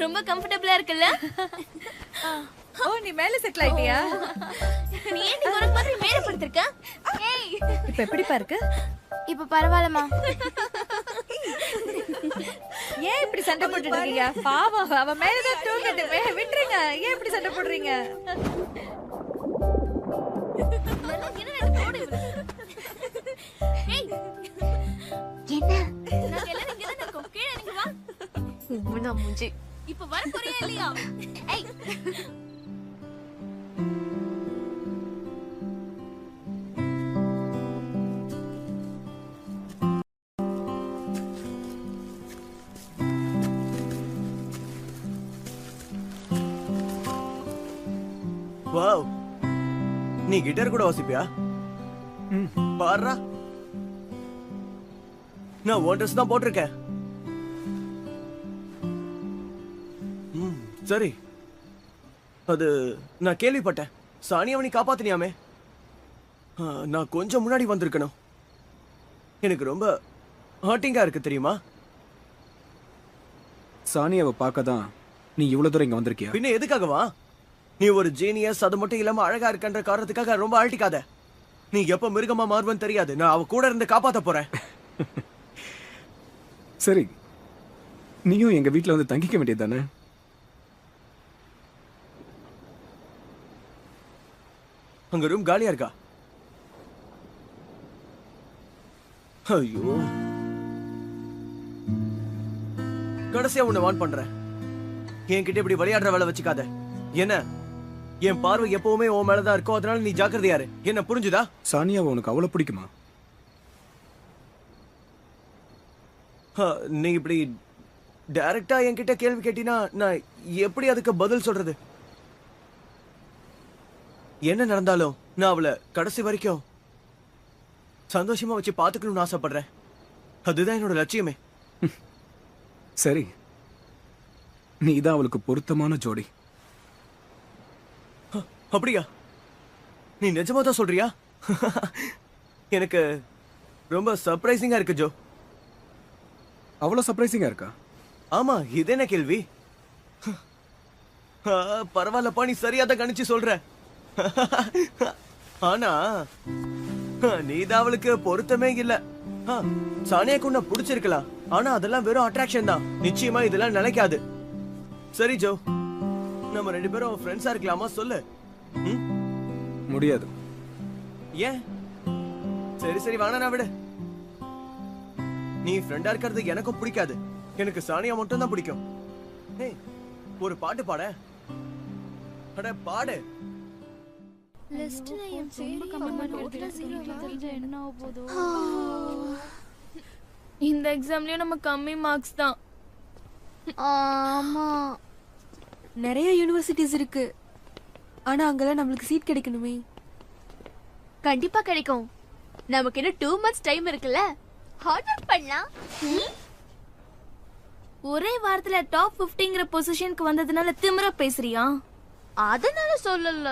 ரொம்ப கம்ஃபர்ட்டபிளா இருக்குல்ல? ஓ, நீ மேல செட்டில் ஆயிட்டியா? நீ ஏன் உனக்கு மாதிரி மேல படுத்திருக்க? ஏய் இப்ப எப்படிப்பா இருக்கு? இப்ப பரவாயில்லம்மா. ஏன் இப்படி சண்டை போட்டுட்டு இருக்கீங்க? பாவம், அவ மேலதான் தூங்கிட்டு. விட்டுருங்க. ஏன் இப்படி சண்டை போடுறீங்க? இப்ப வர போறியா இல்லையா? வாவ், நீ கிட்டார் கூட வாசிப்பியா? பாருடா, நான் உன் ட்ரெஸ் தான் போட்டிருக்கேன். சரி, அது நான் கேள்விப்பட்டேன். சானியாவை நீ காப்பாத்தினியாமே. நான் கொஞ்சம் முன்னாடி வந்திருக்கணும். எனக்கு ரொம்ப ஹார்ட்டிங்கா இருக்கு தெரியுமா? சானியாவை பார்க்க தான் நீ இவ்வளவு தூரம் இங்க வந்திருக்கியா? பின்ன எதுக்காகவா? நீ ஒரு ஜீனியஸ், அது மட்டும் இல்லாம அழகா இருக்கன்ற காரணத்துக்காக ரொம்ப அழட்டிக்காத. நீ எப்ப மிருகமா மாறுவன்னு தெரியாது. நான் அவ கூட இருந்து காப்பாத்த போறேன். சரி, நீயும் எங்க வீட்டுல வந்து தங்கிக்க வேண்டியது தானே? அங்க ரூம் காலியா இருக்கா? ஐயோ, கடைசியா உன்னை வான் பண்றேன். என்கிட்ட இப்படி விளையாடுற வேலை வச்சுக்காத. என்ன, என் பார்வை எப்பவுமே உன் மேலதான் இருக்கும். அதனால நீ ஜாக்கிரதையா இரு. என்ன புரிஞ்சுதா? சானியாவை உனக்கு அவ்வளவு பிடிக்குமா? நீ இப்படி டைரக்டா என்கிட்ட கேள்வி கேட்டினா நான் எப்படி அதுக்கு பதில் சொல்றது? என்ன நடந்தாலும் நான் அவளை கடைசி வரைக்கும் சந்தோஷமா வச்சு பாத்துக்கணும்னு ஆசைப்படுறேன். அதுதான் என்னோட லட்சியமே. சரி, நீ தான் அவளுக்கு பொருத்தமான ஜோடி. அப்படியா? நீ நிஜமா தான் சொல்றியா? எனக்கு ரொம்ப சர்ப்ரைசிங்கா இருக்கு ஜோ. அவ்வளவு சர்ப்ரைசிங்கா இருக்கா? ஆமா, இது என்ன கேள்வி? பரவாயில்லப்பா, நீ சரியா தான் கணிச்சு சொல்ற. ஆனா நீதான் அவளுக்கு பொருத்தமே இல்ல. சானியாக்கு உன்னை பிடிச்சிருக்கலாம், ஆனா அதெல்லாம் வெறும் அட்ராக்ஷன் தான். நிச்சயமா இதெல்லாம் நிலைக்காது. சரி ஜோ, நம்ம 2 பேரும் ஃப்ரெண்ட்ஸா இருக்கலாமா? சொல்லு. முடியாது. ஏன்? சரி சரி, வேணா விடு. நீ ஃப்ரெண்டா இருக்கிறது எனக்கும் பிடிக்காது. எனக்கு சானியா மட்டும் தான் பிடிக்கும். ஏய், ஒரு பாட்டு பாட. அட பாடு. இந்த எக்ஸாம்லயும் நம்ம கம்மி மார்க்ஸ் தான். ஆமா, நிறைய யூனிவர்சிட்டிஸ் இருக்கு. ஆனா அங்கெல்லாம் நம்மளுக்கு சீட் கிடைக்கணுமே. கண்டிப்பா கிடைக்கும். நமக்கு இன்னும் 2 months டைம் இருக்குல்ல. ஹார்ட் ஒர்க் பண்ணலாம். ஒரே வாரத்துல டாப் 50ங்கற பொசிஷனுக்கு வந்ததுனால திமிரா பேசுறியா? அதனால சொல்லல.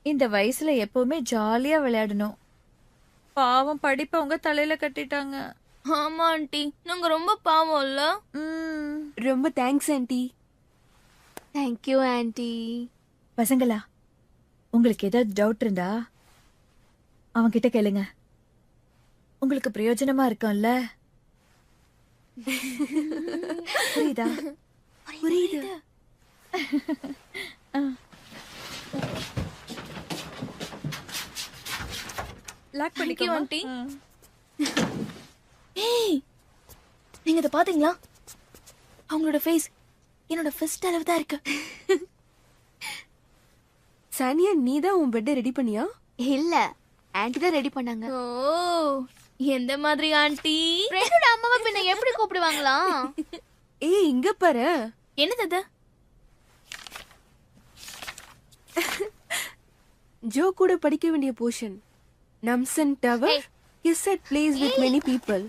இந்த வயசுல எப்பவுமே ஜாலியா விளையாடணும். பாவம், படிப்ப உங்க தலையில கட்டிட்டாங்க. ஆமா ஆண்டி, நாங்க ரொம்ப பாவம் இல்ல. ரொம்ப தேங்க்ஸ் ஆண்டி. Thank you aunty. பசங்களா, உங்களுக்கு ஏதாவது டவுட் இருந்தா அவங்க கிட்ட கேளுங்க. உங்களுக்கு பிரயோஜனமா இருக்கும்ல. புரியுதா? புரியுது. லாக் பண்ணிக்கோ ஆண்டி. ஏய், நீங்க இத பாத்தீங்களா? அவங்களோட ஃபேஸ் என்னோட ஃபர்ஸ்ட் அளவு தான் இருக்கு. சானியா, நீ தான் உன் பெட்டை ரெடி பண்ணியா? இல்ல, ஆண்டி தான் ரெடி பண்ணாங்க. ஓ, எந்த மாதிரி ஆண்டி? ஃப்ரெண்டோட அம்மாவை பின்ன எப்படி கூப்பிடுவாங்களா? ஏய், இங்க பாரு. என்னது அது? ஜோ கூட படிக்க வேண்டிய portion. Namsan tower is at place with many people.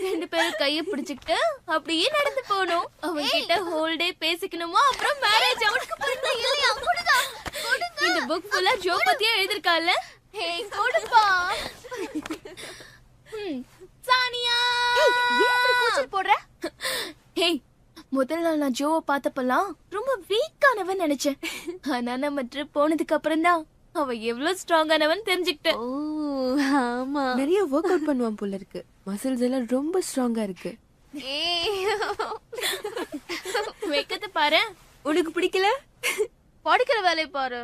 2 பேரும் கைய பிடிச்சிட்டு அப்படியே நடந்து போணும். அவங்க கிட்ட ஹோல் டே பேசிக்கணுமா, அப்புறம் மேரேஜ் அவனுக்கு பண்ண இல்லையா? கொடுங்க. இந்த புக் ஃபுல்லா ஜோ பத்தியே எழுதிருக்கால. ஏய், கொடுப்பா. சானியா, ஏன் இப்படி கூச்சல் போடுற? ஏய், முதல் நாள் நான் ஜோவை பார்த்தப்பெல்லாம் ரொம்ப வீக்கானவன் நினைச்சேன். ஆனா நம்ம ட்ரிப் போனதுக்கு அப்புறம் தான் அவ எவ்வளவு ஸ்ட்ராங்கானவன் தெரிஞ்சுக்கிட்டேன். ஆமா, நிறைய ஒர்க் அவுட் பண்ணுவான் போல இருக்கு. மசில்ஸ் எல்லாம் ரொம்ப ஸ்ட்ராங்கா இருக்கு. வெக்கத்தை பாரு. உனக்கு பிடிக்கல? படிக்கிற வேலையை பாரு.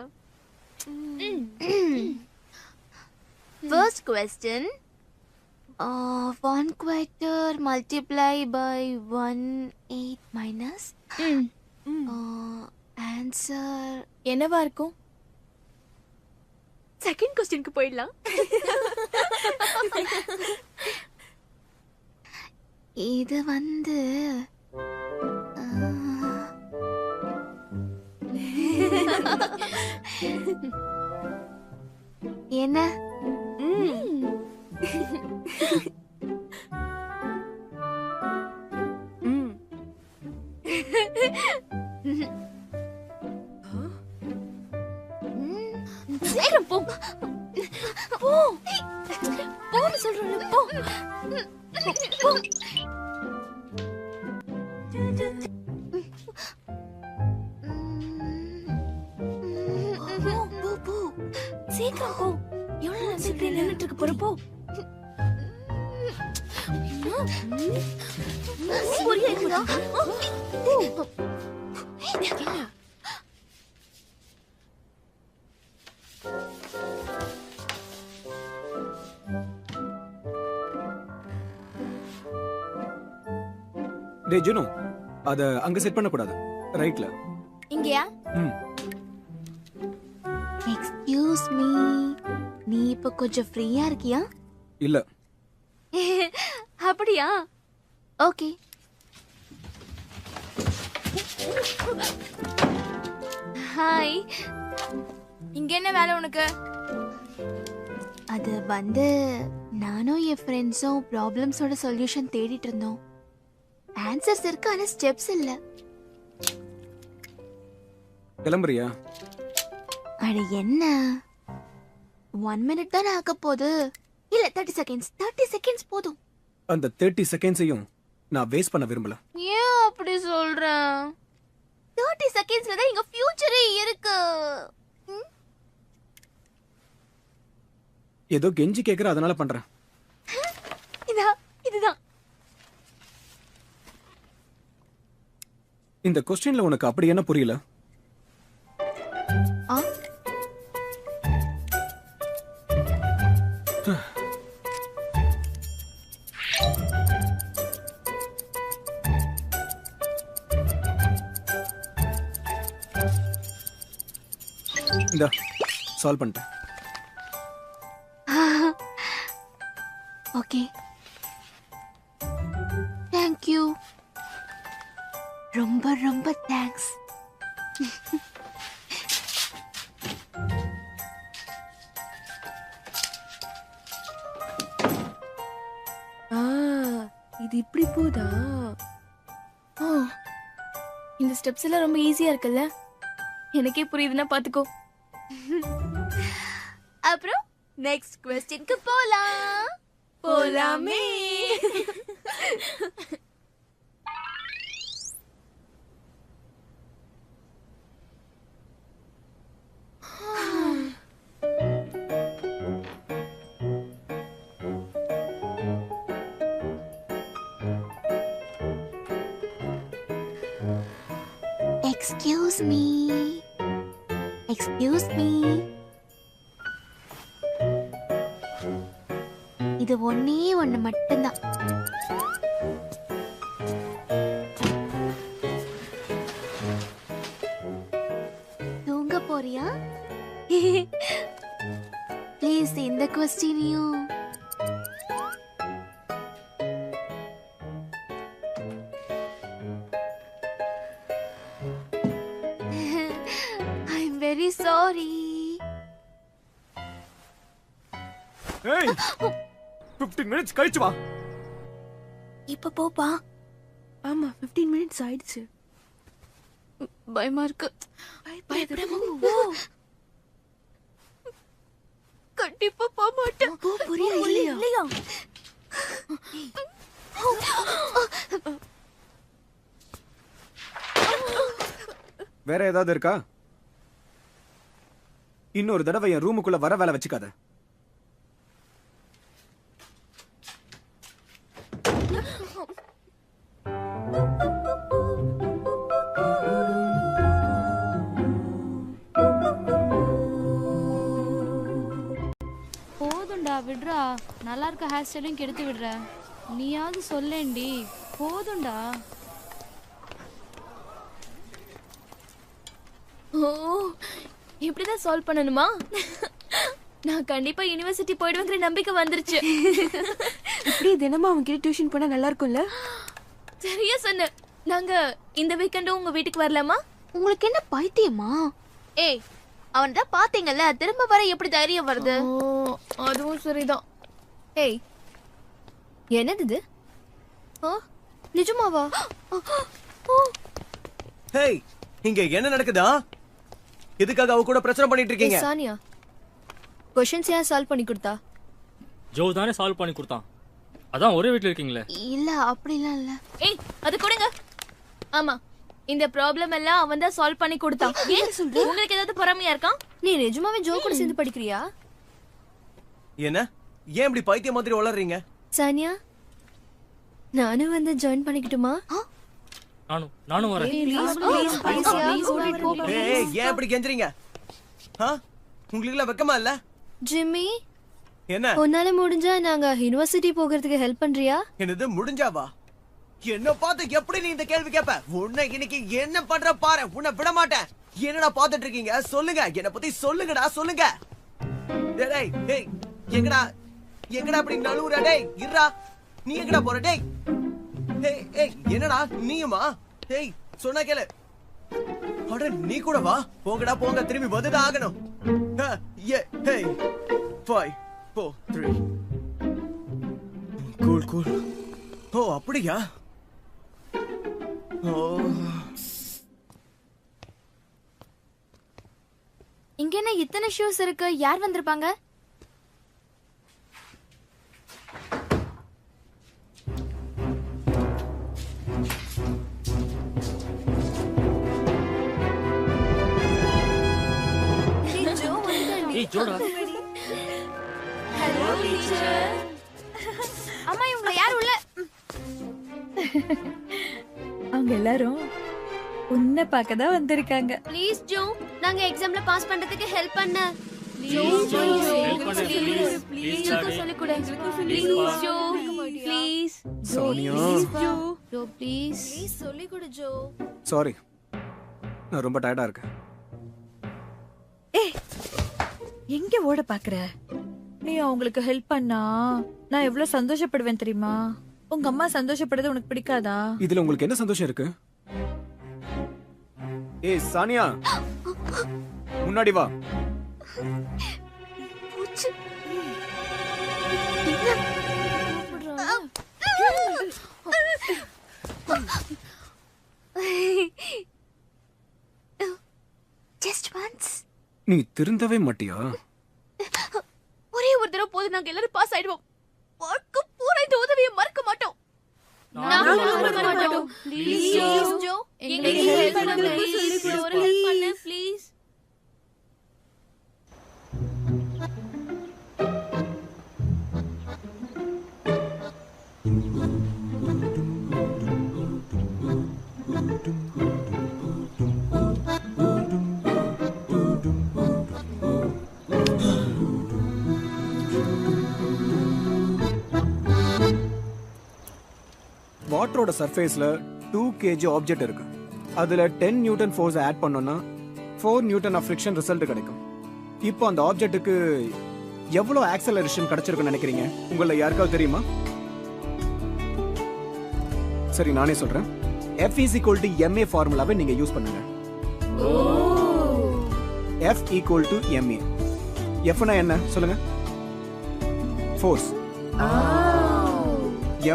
First question. 1 quarter multiply by 1/8 minus. Answer என்னவா இருக்கும்? செகண்ட் क्वेश्चनக்கு போயிடலாம். இது வந்து என்ன? சீக்கிரம் போ போ போன்னு சொல்றேன். போ போ. போ சீக்கிரம் போ. எவ்வளவு நேரம் இப்படி நின்னுட்டு இருக்க போற? போ. டேய் ஜுனு, அத அங்க செட் பண்ண கூடாது. ரைட்ல. இங்கயா? எக்ஸ்கியூஸ் மீ, நீ இப்ப கொஞ்சம் ஃப்ரீயா இருக்கியா? இல்ல. அப்படியா? ஓகே. ஹாய். இங்க என்ன வேலை உனக்கு? அது வந்து நானும் என் ஃப்ரெண்ட்ஸும் ப்ராப்ளம்ஸோட சொல்யூஷன் தேடிட்டு இருந்தோம். ஆன்சர்ஸ் இருக்கு, ஆனா ஸ்டெப்ஸ் இல்ல. கிளம்புறியா? அட என்ன, 1 minute தான் ஆக போகுது. இல்ல 30 seconds. 30 seconds போதும். அந்த 30 செகண்ட்ஸையும் நான் வேஸ்ட் பண்ண விரும்பல. ஏன் அப்படி சொல்ற? 30 secondsல தான் எங்க ஃபியூச்சரே இருக்கு. ஏதோ கெஞ்சி கேக்குற, அதனால பண்றேன். இதுதான். இந்த क्वेश्चनல உனக்கு அப்படி என்ன புரியல? இந்த சால்வ் பண்ணிட்டேன். Okay, thank you. ரொம்ப ரொம்ப தேங்க்ஸ். இது இப்படி போதா? இந்த ஸ்டெப்ஸ் எல்லாம் ரொம்ப ஈஸியா இருக்குல்ல? எனக்கே புரியுதுன்னா பாத்துக்கோ. அப்புறம் நெக்ஸ்ட் क्वेश्चनக்கு போலாம். போலாமே. Excuse me. Excuse me. இது ஒண்ணே ஒண்ணு மட்டும்தான். தூங்க போறியா? ப்ளீஸ் இந்த क्वेश्चनையும். I'm very sorry. ஏய், 15 minutes கழிச்சு வா. இப்ப போப்பா. ஆமா, 15 minutes ஆயிடுச்சு. பயமா இருக்கு. பயப்படாம போ. கண்டிப்பா போக மாட்டேன். போ, புரியா இல்லையா? வேற ஏதாவது இருக்கா? இன்னொரு தடவை என் ரூமுக்குள்ள வர வேலை வச்சுக்காத. போதும்டா விடுறா. நல்லா இருக்க ஹேர் ஸ்டைலும் கெடுத்து விடுற. நீயாவது சொல்லேண்டி. போதும்டா. ஓ இப்படிதான் சால்வ் பண்ணணுமா? நான் கண்டிப்பா யுனிவர்சிட்டி போயிடுவேங்கிற நம்பிக்கை வந்துருச்சு. இப்படி தினமும் அவங்க கிட்ட டியூஷன் போனா நல்லா இருக்கும்ல? சரியா சொன்ன. நாங்க இந்த வீக்கெண்டும் உங்க வீட்டுக்கு வரலாமா? உங்களுக்கு என்ன பைத்தியமா? ஏய் அவன் தான் பாத்தீங்கல்ல, திரும்ப வர எப்படி தைரியம் வருது? அதுவும் சரிதான். ஏய் என்னது இது? நிஜமாவா? ஹேய், இங்க என்ன நடக்குதா? எதுக்காக அவ கூட பிரச்சனை பண்ணிட்டு இருக்கீங்க? சானியா क्वेश्चंस யார் சால்வ் பண்ணி கொடுத்தா? ஜோ தானே சால்வ் பண்ணி கொடுத்தான். அதான் ஒரே வீட்ல இருக்கீங்களே. இல்ல அப்படிலாம் இல்ல. ஏய் அது கொடுங்க. ஆமா இந்த ப்ராப்ளம் எல்லாம் அவன் தான் சால்வ் பண்ணி கொடுத்தான். ஏன் சொல்ற? உங்களுக்கு ஏதாவது பொறாமையா இருக்கா? நீ நிஜமாவே ஜோ கூட சேர்ந்து படிக்கறியா? என்ன ஏன் இப்படி பைத்தியம் மாதிரி வளர்றீங்க? சானியா நானும் வந்து ஜாயின் பண்ணிக்கிட்டுமா? நானும் வரேன். ஏய் ஏன் இப்படி கெஞ்சறீங்க? உங்களுக்கு வெக்கமா இல்ல? ஜிம்மி என்ன உன்னால முடிஞ்சா நாங்க யுனிவர்சிட்டி போகிறதுக்கு ஹெல்ப் பண்றியா? என்னது முடிஞ்சாவா? என்ன பார்த்து எப்படி நீ இந்த கேள்வி கேப்ப? உன்னை இன்னைக்கு என்ன பண்ற பாரு. உன்னை விட மாட்டேன். என்னடா பாத்துட்டு இருக்கீங்க? சொல்லுங்க, என்ன பத்தி சொல்லுங்கடா, சொல்லுங்க. டேய் டேய் எங்கடா எங்கடா அப்படி நழுவுற? டேய் இருடா, நீ எங்கடா போற? டேய் ஏய் ஏய் என்னடா நீயுமா? டேய் சொன்னா கேளு. அட நீ கூட வா. போங்கடா போங்க, திரும்பி வந்துதான் ஆகணும். Hey 5 4 3 cool cool. ஓ அப்படியா? ஓ இங்க என்ன இத்தனை ஷூஸ் இருக்கு? யார் வந்திருப்பாங்க? ஜோடா. Hello teacher. அம்மா இவங்க யார் உள்ள? அவங்க எல்லாரும் உன்னை பார்க்க தான் வந்திருக்காங்க. ப்ளீஸ் ஜோ, நாங்க எக்ஸாம்ல பாஸ் பண்றதுக்கு ஹெல்ப் பண்ண. ப்ளீஸ் சொல்லி கொடு. Please Joe, please. Sania Joe please சொல்லி கொடு ஜோ. சாரி, நான் ரொம்ப டயர்டா இருக்கேன். எங்க ஓட பாக்குற? நீ அவங்களுக்கு ஹெல்ப் பண்ணா நான் எவ்வளவு சந்தோஷப்படுவேன் தெரியுமா? உங்க அம்மா சந்தோஷப்படுறது உனக்கு பிடிக்காதா? இதுல உங்களுக்கு என்ன சந்தோஷம் இருக்கு? ஏய் சானியா, முன்னாடி வா. Just once. நீ திருந்தவே மாட்டியா? ஒரே ஒரு தடவை போது நாங்க எல்லாரும் பாஸ் ஆயிடுவோம். வாழ்க்கை பூரா இந்த உதவியை மறக்க மாட்டோம். நாங்களும் மறக்க மாட்டோம். ப்ளீஸ் ஜோ, எங்களுக்கு ஹெல்ப் பண்ணு. ப்ளீஸ் ஒரு ஹெல்ப் பண்ணு ப்ளீஸ். வாட்டரோட சர்ஃபேஸ்ல 2 kg ஆப்ஜெக்ட் இருக்கு. அதுல 10 நியூட்டன் ஃபோர்ஸ் ஆட் பண்ணோம்னா 4 நியூட்டன் ஆஃப் ஃபிரிக்ஷன் ரிசல்ட் கிடைக்கும். இப்போ அந்த ஆப்ஜெக்ட்டுக்கு எவ்வளவு ஆக்சலரேஷன் கிடைச்சிருக்குன்னு நினைக்கிறீங்க? உங்கள யாருக்காவது தெரியுமா? சரி நானே சொல்றேன். F = ma ஃபார்முலாவை நீங்க யூஸ் பண்ணுங்க. F = ma. F னா என்ன சொல்லுங்க? ஃபோர்ஸ்.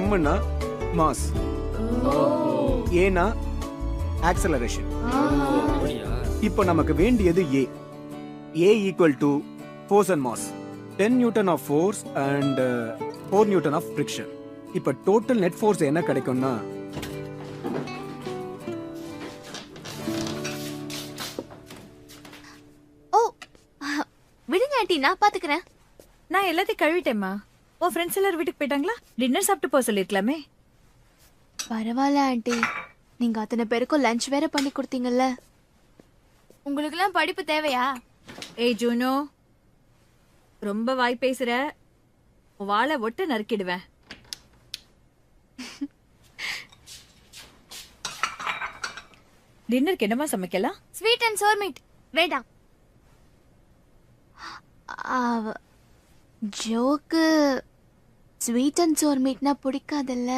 M னா மாஸ். A னா ஆக்சலரேஷன். இப்போ நமக்கு வேண்டியது A. A = force and mass. 10 newton of force and 4 newton of friction. இப்போ டோட்டல் நெட் ஃபோர்ஸ் என்ன கிடைக்கும்னா ஆண்டி, நான் பாத்துக்கிறேன். நான் எல்லாத்தையும் கழுவிட்டேம்மா. உன் ஃப்ரெண்ட்ஸ் எல்லாரும் வீட்டுக்கு போயிட்டாங்களா? டின்னர் சாப்பிட்டு போக சொல்லிருக்கலாமே. பரவாயில்ல ஆண்டி, நீங்க அத்தனை பேருக்கும் லஞ்ச் வேற பண்ணி கொடுத்தீங்கல்ல. உங்களுக்கெல்லாம் படிப்பு தேவையா? ஏய் ஜூனோ, ரொம்ப வாய் பேசுற. வாழை ஒட்ட நறுக்கிடுவேன். டின்னருக்கு என்னமா சமைக்கலாம்? Sweet and sour meat. வேண்டாம். ஜோக்கு ஸ்வீட் அண்ட் சோர் மீட்னா பிடிக்காதல்ல.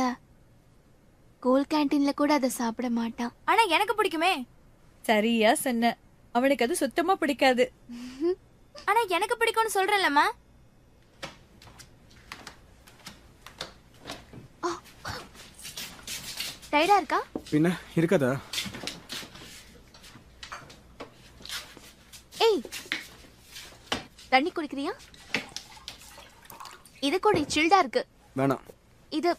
ஸ்கூல் கேண்டீன்ல கூட அதை சாப்பிட மாட்டான். ஆனா எனக்கு பிடிக்குமே. சரியா சொன்ன. அவனுக்கு அது சுத்தமா பிடிக்காது. ஆனா எனக்கு பிடிக்கும்னு சொல்றேன்லம்மா. டயர்டா இருக்கா? பின்ன இருக்காதா? ஏய், தண்ணி குடிக்கிறியா? இது கூட சில்டா இருக்கு. வேணாம். இது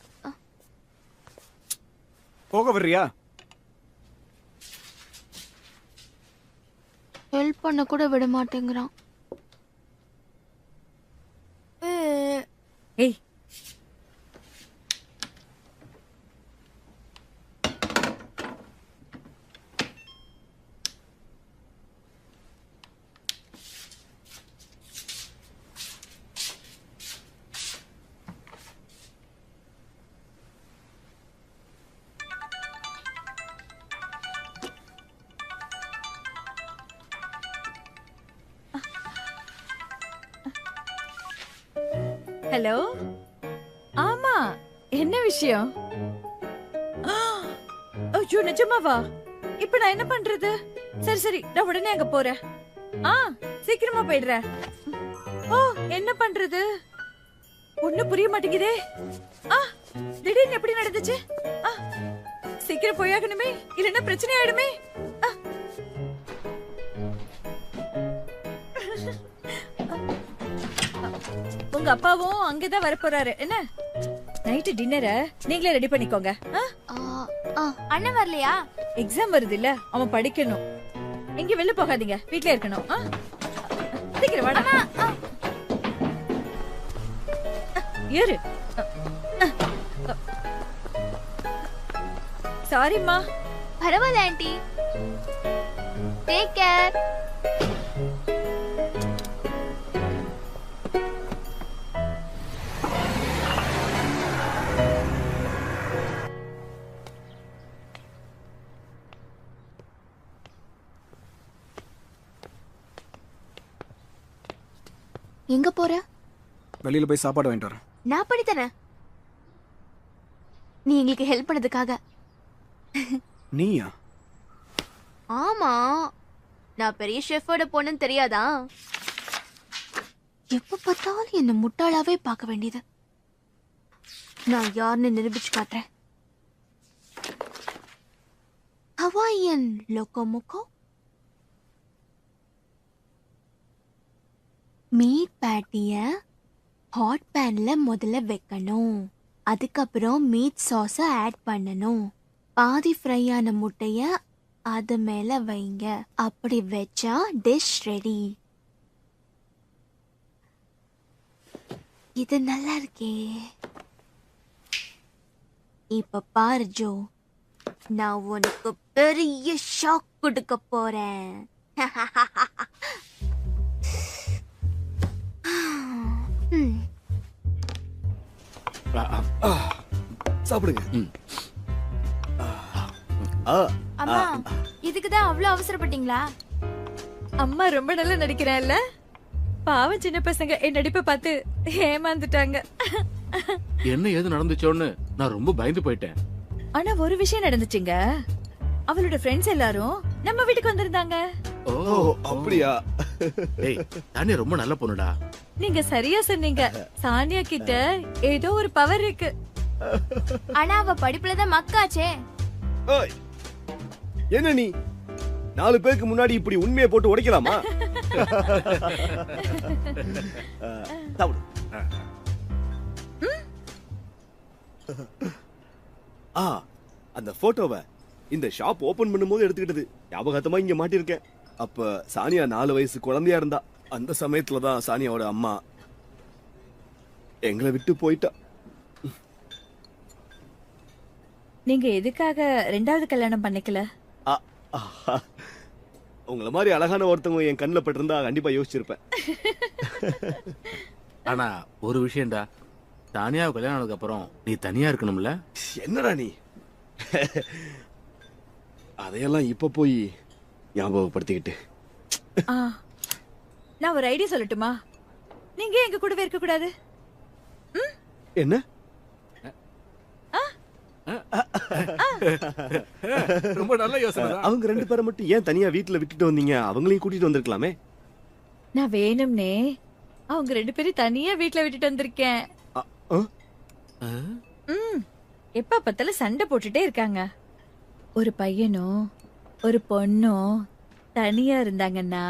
போக வர்றியா? ஹெல்ப் பண்ண கூட விட மாட்டேங்கிறான். ஏய், ஹலோ. ஆமா, என்ன விஷயம்? ஐயோ, நிஜமாவா? இப்ப நான் என்ன பண்றது? சரி சரி, நான் உடனே அங்க போறேன். சீக்கிரமா போயிடுறேன். ஓ, என்ன பண்றது? ஒண்ணும் புரிய மாட்டேங்குதே. திடீர்னு எப்படி நடந்துச்சு? சீக்கிரம் போயாகணுமே, இல்லைன்னா பிரச்சனை ஆயிடுமே. உங்க அப்பாவும் அங்கதான் வரப்போறாரு. என்ன நைட்டு டின்னரை நீங்களே ரெடி பண்ணிக்கோங்க. அண்ணன் வரலையா? எக்ஸாம் வருது இல்ல, அவன் படிக்கணும். எங்க வெளில போகாதீங்க, வீட்ல இருக்கணும். சீக்கிரம் வாடா. ஏறு. சாரிம்மா. பரவாயில்ல ஆண்டி. Take care. எங்க போற? வெளியில போய் சாப்பாடு வாங்கிட்டு வரேன். நான் படித்தனேன். நீ எங்களுக்கு ஹெல்ப் பண்ணதுக்காக. நீயா? ஆமா, நான் பெரிய ஷெஃபோட பொண்ணுன்னு தெரியாதா? எப்ப பார்த்தாலும் என்ன முட்டாளாவே பார்க்க வேண்டியது. நான் யாருன்னு நிரூபிச்சு காட்டுறேன். ஹவாயியன் லோகோமோகோ. மீட் பேட்டிய ஹாட் பேன்ல முதல்ல வைக்கணும். அதுக்கப்புறம் மீட் சாஸ ஆட் பண்ணணும். பாதி ஃப்ரை ஆன முட்டைய அது மேல வைங்க. அப்படி வச்சா டிஷ் ரெடி. இது நல்லா இருக்கே. இப்ப பாரு ஜோ, நான் உனக்கு பெரிய ஷாக் கொடுக்க போறேன். சாப்பிடுங்க. அம்மா, இதுக்குதான் அவ்வளவு அவசரப்பட்டீங்களா? அம்மா ரொம்ப நல்லா நடிக்கிறேன்ல. பாவம் சின்ன பசங்க என் நடிப்பை பார்த்து ஏமாந்துட்டாங்க. என்ன ஏது நடந்துச்சோன்னு நான் ரொம்ப பயந்து போயிட்டேன். ஆனா ஒரு விஷயம் நடந்துச்சுங்க. அவளோட ஃப்ரெண்ட்ஸ் எல்லாரும் நம்ம வீட்டுக்கு வந்திருந்தாங்க. ஓ, அப்படியா? டேய், தானியா ரொம்ப நல்ல பொண்ணுடா. நீங்க சரியா சொன்னீங்க. சானியா கிட்ட ஏதோ ஒரு பவர் இருக்கு. ஆனா அவ படிப்புலதான் மக்காச்சே. ஓய், என்ன நீ 4 பேருக்கு முன்னாடி இப்படி உண்மையை போட்டு உடைக்கலாமா? சாப்பிடு. அந்த போட்டோவை இந்த ஷாப் ஓபன் பண்ணும்போது எடுத்துக்கிட்டது ஞாபகத்தமா இங்க மாட்டிருக்கேன். அப்ப சானியா 4 வயசு குழந்தையா இருந்தா. அந்த சமயத்துல தான் சானியாவோட அம்மா எங்களை விட்டு போயிட்டா. நீங்க எதுக்காக ரெண்டாவது கல்யாணம் பண்ணிக்கல? உங்களை மாதிரி அழகான ஒருத்தவங்க என் கண்ணில் பட்டிருந்தா கண்டிப்பா யோசிச்சிருப்பேன். ஆனா ஒரு விஷயம்டா, தானியாவை கல்யாணம் ஆனதுக்கு அப்புறம் நீ தனியா இருக்கணும்ல. என்னடா நீ அதையெல்லாம் இப்ப போய் ஞாபகப்படுத்திக்கிட்டு. நான் ஒரு ஐடியா சொல்லட்டுமா? நீங்க எங்க கூடவே இருக்க கூடாது? என்ன? ரொம்ப நல்ல யோசனை. அவங்க 2 பேரை மட்டும் ஏன் தனியா வீட்டுல விட்டுட்டு வந்தீங்க? அவங்களையும் கூட்டிட்டு வந்திருக்கலாமே. நான் வேணும்னே அவங்க 2 பேரும் தனியா வீட்டுல விட்டுட்டு வந்திருக்கேன். எப்ப பார்த்தாலும் சண்டை போட்டுட்டே இருக்காங்க. ஒரு பையனும் ஒரு பொண்ணும் தனியா இருந்தாங்கன்னா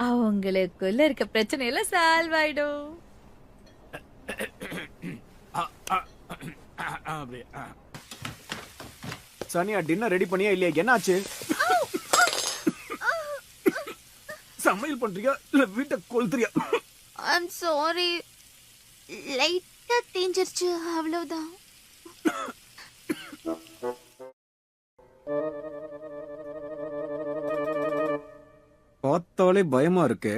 அவங்களுக்குள்ள இருக்க பிரச்சனை எல்லாம் சால்வ் ஆயிடும். சானியா, டின்னர் ரெடி பண்ணியா இல்லையா? என்னாச்சு? சமையல் பண்றியா இல்ல வீட்டை கொளுத்துறியா? ஐம் சாரி, லைட்டா தேஞ்சிருச்சு, அவ்வளவுதான். பார்த்தாலே பயமா இருக்கு.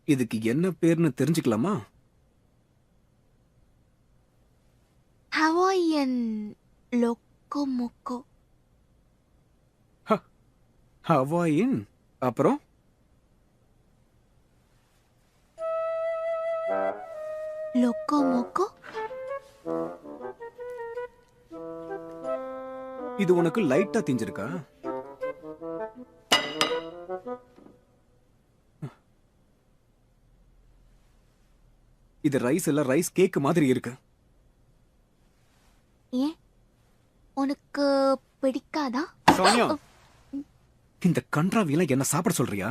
இதுக்கு என்ன பேர்னு தெரிஞ்சுக்கலாமா? Hawaiian loco மொக்கோ. ஹவாயின். அப்புறம் லொக்கோ மொக்கோ. இது உனக்கு லைட்டா தெரிஞ்சிருக்கா? இது ரைஸ் இல்ல ரைஸ் கேக் மாதிரி இருக்கு. ஏன் உனக்கு பிடிக்காதா? சானியா, இந்த கன்றாவியெல்லாம் என்ன சாப்பிட சொல்றியா?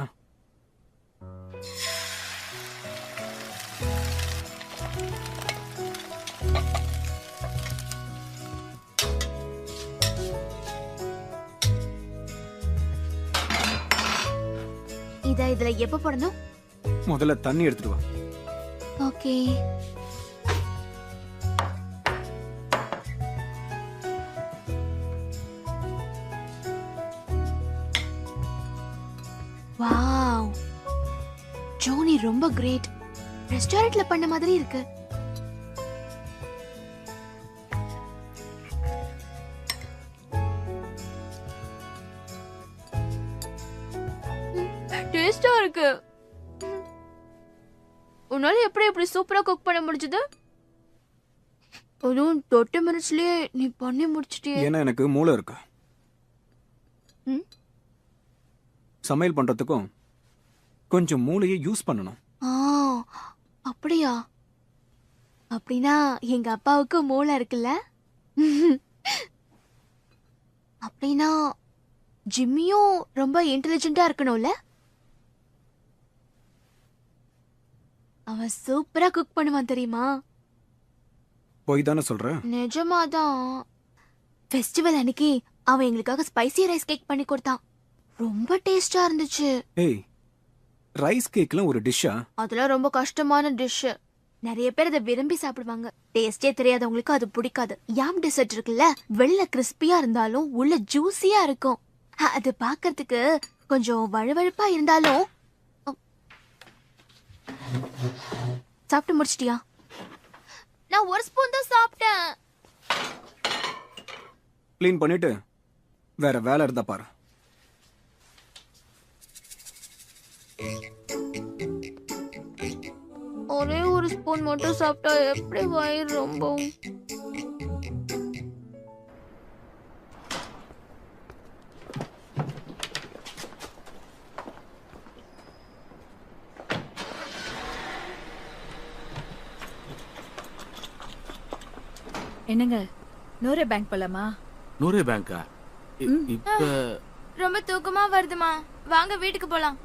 இதுல எப்ப போடணும்? முதல்ல தண்ணி எடுத்துட்டு வா. ஓகே. வாவ், ஜோனி ரொம்ப கிரேட். ரெஸ்டாரண்ட்ல பண்ண மாதிரி இருக்கு. டேஸ்டா இருக்கு. உன்னால எப்படி சூப்பரா குக் பண்ண முடிஞ்சது? அதுவும் 20 மினிட்ஸ்லயே நீ பண்ணி முடிச்சிட்டியே. ஏன்னா எனக்கு மூளை இருக்கு. சமையல் பண்றதுக்கும் கொஞ்சம் மூளையை யூஸ் பண்ணணும். அப்படியா? அப்படின்னா எங்க அப்பாவுக்கு மூளை இருக்குல்ல? அப்படின்னா ஜிம்மியும் ரொம்ப இன்டெலிஜென்ட்டா இருக்கணும்ல? அவன் சூப்பரா குக் பண்ணுவான் தெரியுமா? போய் தானே சொல்ற? நிஜமாதான். ஃபெஸ்டிவல் அன்னைக்கு அவன் எங்களுக்காக ஸ்பைசி ரைஸ் கேக் பண்ணி கொடுத்தான். ரொம்ப டேஸ்டா இருந்துச்சு. ஏய், ரைஸ் கேக்லாம் ஒரு டிஷ்ஷா? அதெல்லாம் ரொம்ப கஷ்டமான டிஷ். நிறைய பேர் அதை விரும்பி சாப்பிடுவாங்க. டேஸ்டே தெரியாதவங்களுக்கு அது பிடிக்காது. யாம் டெசர்ட் இருக்குல்ல, வெளில கிறிஸ்பியா இருந்தாலும் உள்ள ஜூசியா இருக்கும். அது பாக்கிறதுக்கு கொஞ்சம் வழுவழுப்பா இருந்தாலும். சாப்பிட்டு முடிச்சிட்டியா? நான் ஒரு ஸ்பூன் தான் சாப்பிட்டேன். க்ளீன் பண்ணிட்டு வேற வேலை இருந்தா பாரு. ஒரே ஒரு ஸ்பூன் மட்டும் சாப்பிட்டா எப்படி வயிறு ரொம்ப? என்னங்க, நூரே பேங்க் போலாமா? நூரே பேங்கா? இப்ப ரொம்ப தூக்கமா வருதுமா, வாங்க வீட்டுக்கு போலாம்.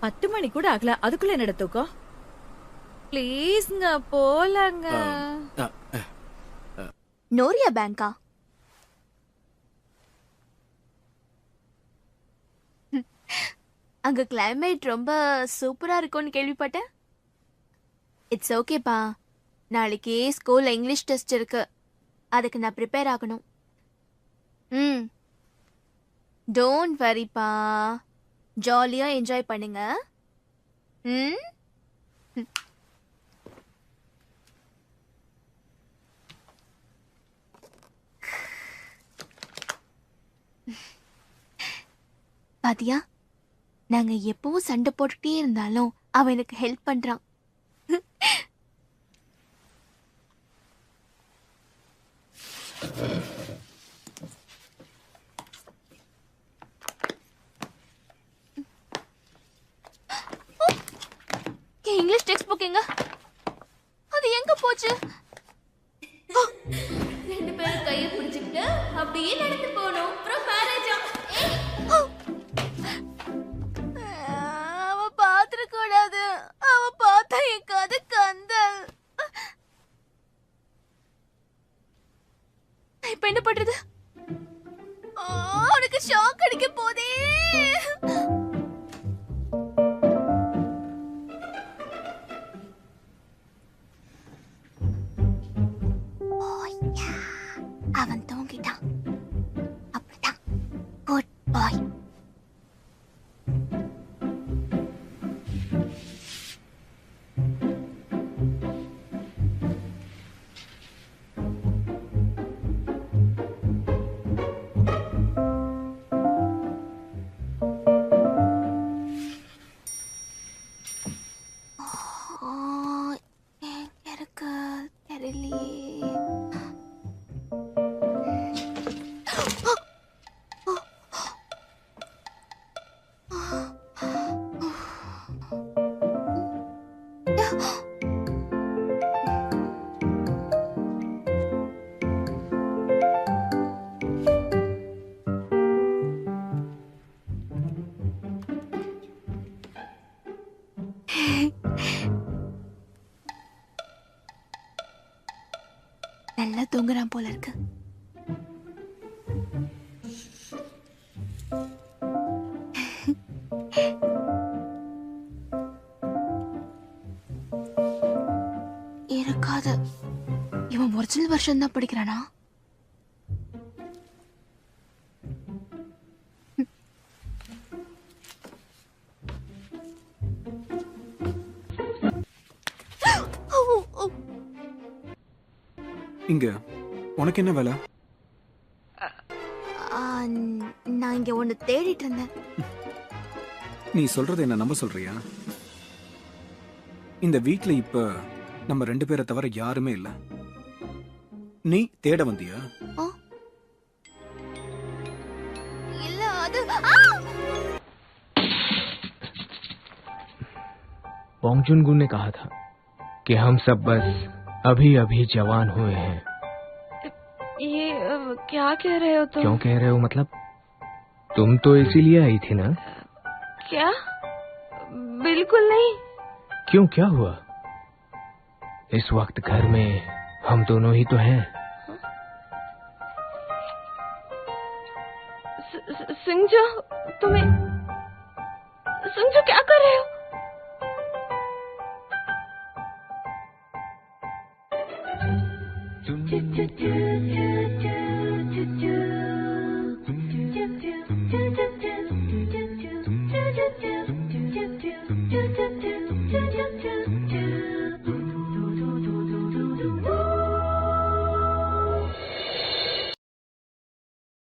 10 மணி கூட ஆகல, அதுக்குள்ள என்னடா தூக்கம்? ப்ளீஸ்ங்க போலாங்க. நோரியா பேங்கா? அங்க கிளைமேட் ரொம்ப சூப்பரா இருக்கும்னு கேள்விப்பட்டேன். இட்ஸ் ஓகேப்பா. நாளைக்கு ஸ்கூல்ல இங்கிலீஷ் டெஸ்ட் இருக்கு, அதுக்கு நான் ப்ரிப்பேர் ஆகணும். டோன்ட் வரிப்பா, ஜாலியா என்ஜாய் பண்ணுங்க. பாத்தியா, நாங்க எப்பவும் சண்டை போட்டுட்டே இருந்தாலும் அவன் எனக்கு ஹெல்ப் பண்றான். இங்கிலீஷ் டெக்ஸ்ட் புக் எங்க? அது எங்க போச்சு? ரெண்டு பேரும் கையை பிடிச்சிட்டு அப்படியே நடந்து போனோம். அப்புறம் மேரேஜா? அவ பாத்துற கூடாது. அவ பார்த்தா என் கதை கந்தல். இப்ப என்ன பண்றது? உனக்கு ஷாக் அடிக்க போதே. அவன் தூங்கிட்டான். அப்படிதான். குட் பாய். எங்க இருக்கு தெரியலையே. நல்லா தூங்குறான் போல இருக்கு. இருக்காது. இவன் ஒரிஜினல் வருஷன் தான் படிக்கிறானா? இங்க உனக்கு என்ன வேலை? நான் இங்க ஒன்னு தேடிட்டு இருந்தேன். நீ சொல்றது என்ன நம்ப சொல்றியா? இந்த வீட்ல இப்ப நம்ம 2 பேரை தவிர யாருமே இல்ல. நீ தேட வந்தியா? இல்ல, அது बोंग जुनगुन ने कहा था कि हम सब बस अभी अभी जवान हुए हैं। ये क्या कह रहे हो तुम? क्यों कह रहे हो मतलब? तुम तो इसीलिए आई थी ना? क्या? बिल्कुल नहीं। क्यों, क्या हुआ? इस वक्त घर में हम दोनों ही तो हैं। सिंजो, सिंजो क्या कर रहे हो? तुम